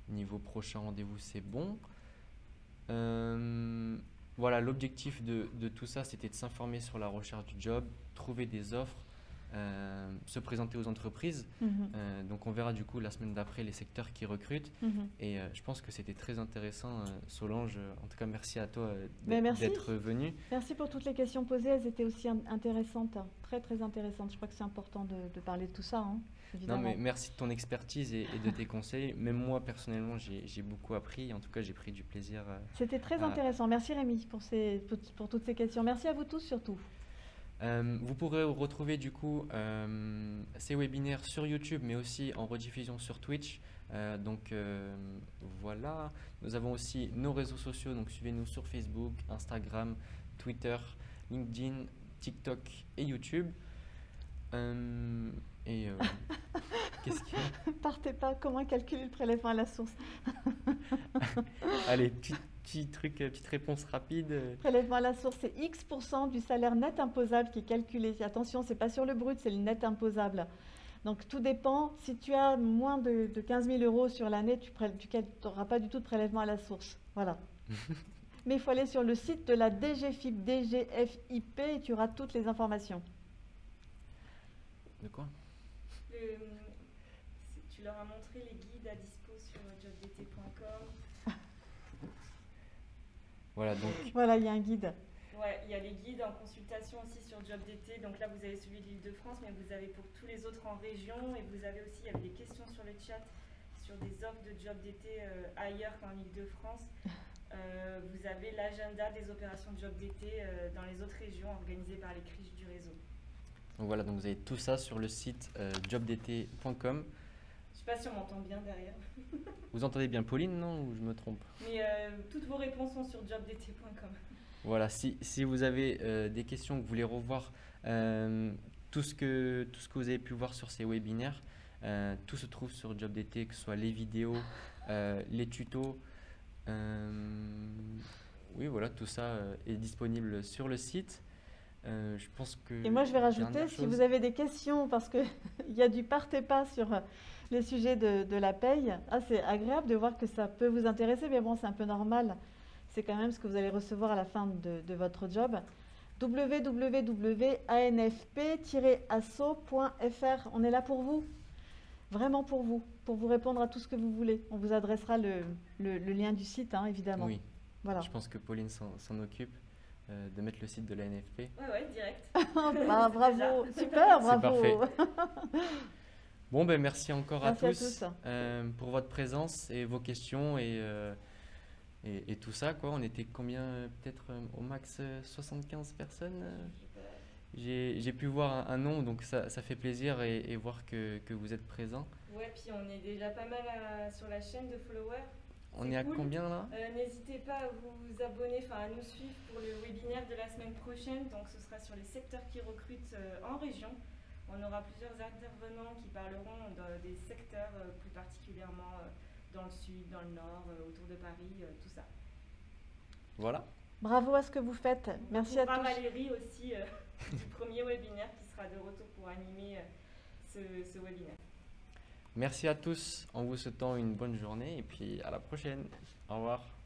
niveau prochain rendez-vous c'est bon. Voilà, l'objectif de tout ça, c'était de s'informer sur la recherche du job, trouver des offres, se présenter aux entreprises. Donc on verra du coup la semaine d'après les secteurs qui recrutent. Et je pense que c'était très intéressant, Solange. En tout cas, merci à toi d'être venue. Merci pour toutes les questions posées, elles étaient aussi intéressantes, très très intéressantes. Je crois que c'est important de parler de tout ça, hein, évidemment. Non, mais merci de ton expertise et de tes conseils. Même moi, personnellement, j'ai beaucoup appris. En tout cas, j'ai pris du plaisir. C'était très intéressant. Merci Rémi pour toutes ces questions. Merci à vous tous surtout. Vous pourrez retrouver du coup ces webinaires sur YouTube, mais aussi en rediffusion sur Twitch. Voilà, nous avons aussi nos réseaux sociaux, donc suivez-nous sur Facebook, Instagram, Twitter, LinkedIn, TikTok et YouTube. Qu'est-ce qu'il y a ? Partez pas, comment calculer le prélèvement à la source? Allez, petite réponse rapide. Prélèvement à la source, c'est X% du salaire net imposable qui est calculé. Attention, c'est pas sur le brut, c'est le net imposable. Donc tout dépend. Si tu as moins de 15 000 euros sur l'année, tu n'auras pas du tout de prélèvement à la source. Voilà. Mais il faut aller sur le site de la DGFIP, DGFIP, et tu auras toutes les informations. De quoi ? Tu leur as montré les guides à dispo sur jobdt.com. Voilà, donc. Voilà, il y a un guide. Ouais, il y a les guides en consultation aussi sur Job d'été. Donc là, vous avez celui de l'Île-de-France, mais vous avez pour tous les autres en région. Et vous avez aussi, il y avait des questions sur le chat sur des offres de Job d'été ailleurs qu'en Île-de-France. Vous avez l'agenda des opérations de Job d'été dans les autres régions organisées par les criches du réseau. Donc voilà, donc vous avez tout ça sur le site jobdt.com. Je sais pas si on m'entend bien derrière. Vous entendez bien Pauline, non? Ou je me trompe? Mais toutes vos réponses sont sur jobdt.com. Voilà, si vous avez des questions, que vous voulez revoir tout ce que vous avez pu voir sur ces webinaires, tout se trouve sur JobDT, que ce soit les vidéos, les tutos. Oui, voilà, tout ça est disponible sur le site. Je pense que Et moi, je vais rajouter, dernière si chose- vous avez des questions, parce qu'il y a du part et pas sur les sujets de la paye, c'est agréable de voir que ça peut vous intéresser, mais bon, c'est un peu normal. C'est quand même ce que vous allez recevoir à la fin de votre job. www.anfp-asso.fr. On est là pour vous, vraiment pour vous répondre à tout ce que vous voulez. On vous adressera le lien du site, hein, évidemment. Oui, Voilà. je pense que Pauline s'en occupe de mettre le site de la NFP. Ouais, direct. Ah, bravo, super, C'est bravo. Bon, ben merci encore Merci à à tous tous. pour votre présence et vos questions et tout ça, quoi. On était combien? Peut-être au max 75 personnes. J'ai pu voir un nom, donc ça fait plaisir et voir que vous êtes présents. Ouais, puis on est déjà pas mal sur la chaîne de followers. On C'est est à cool. combien là? N'hésitez pas à vous abonner, à nous suivre pour le webinaire de la semaine prochaine. Donc ce sera sur les secteurs qui recrutent en région. On aura plusieurs intervenants qui parleront des secteurs plus particulièrement dans le sud, dans le nord, autour de Paris, tout ça. Voilà. Bravo à ce que vous faites. Merci à Pour tous. Valérie aussi du premier webinaire qui sera de retour pour animer ce webinaire. Merci à tous en vous souhaitant une bonne journée et puis à la prochaine. Au revoir.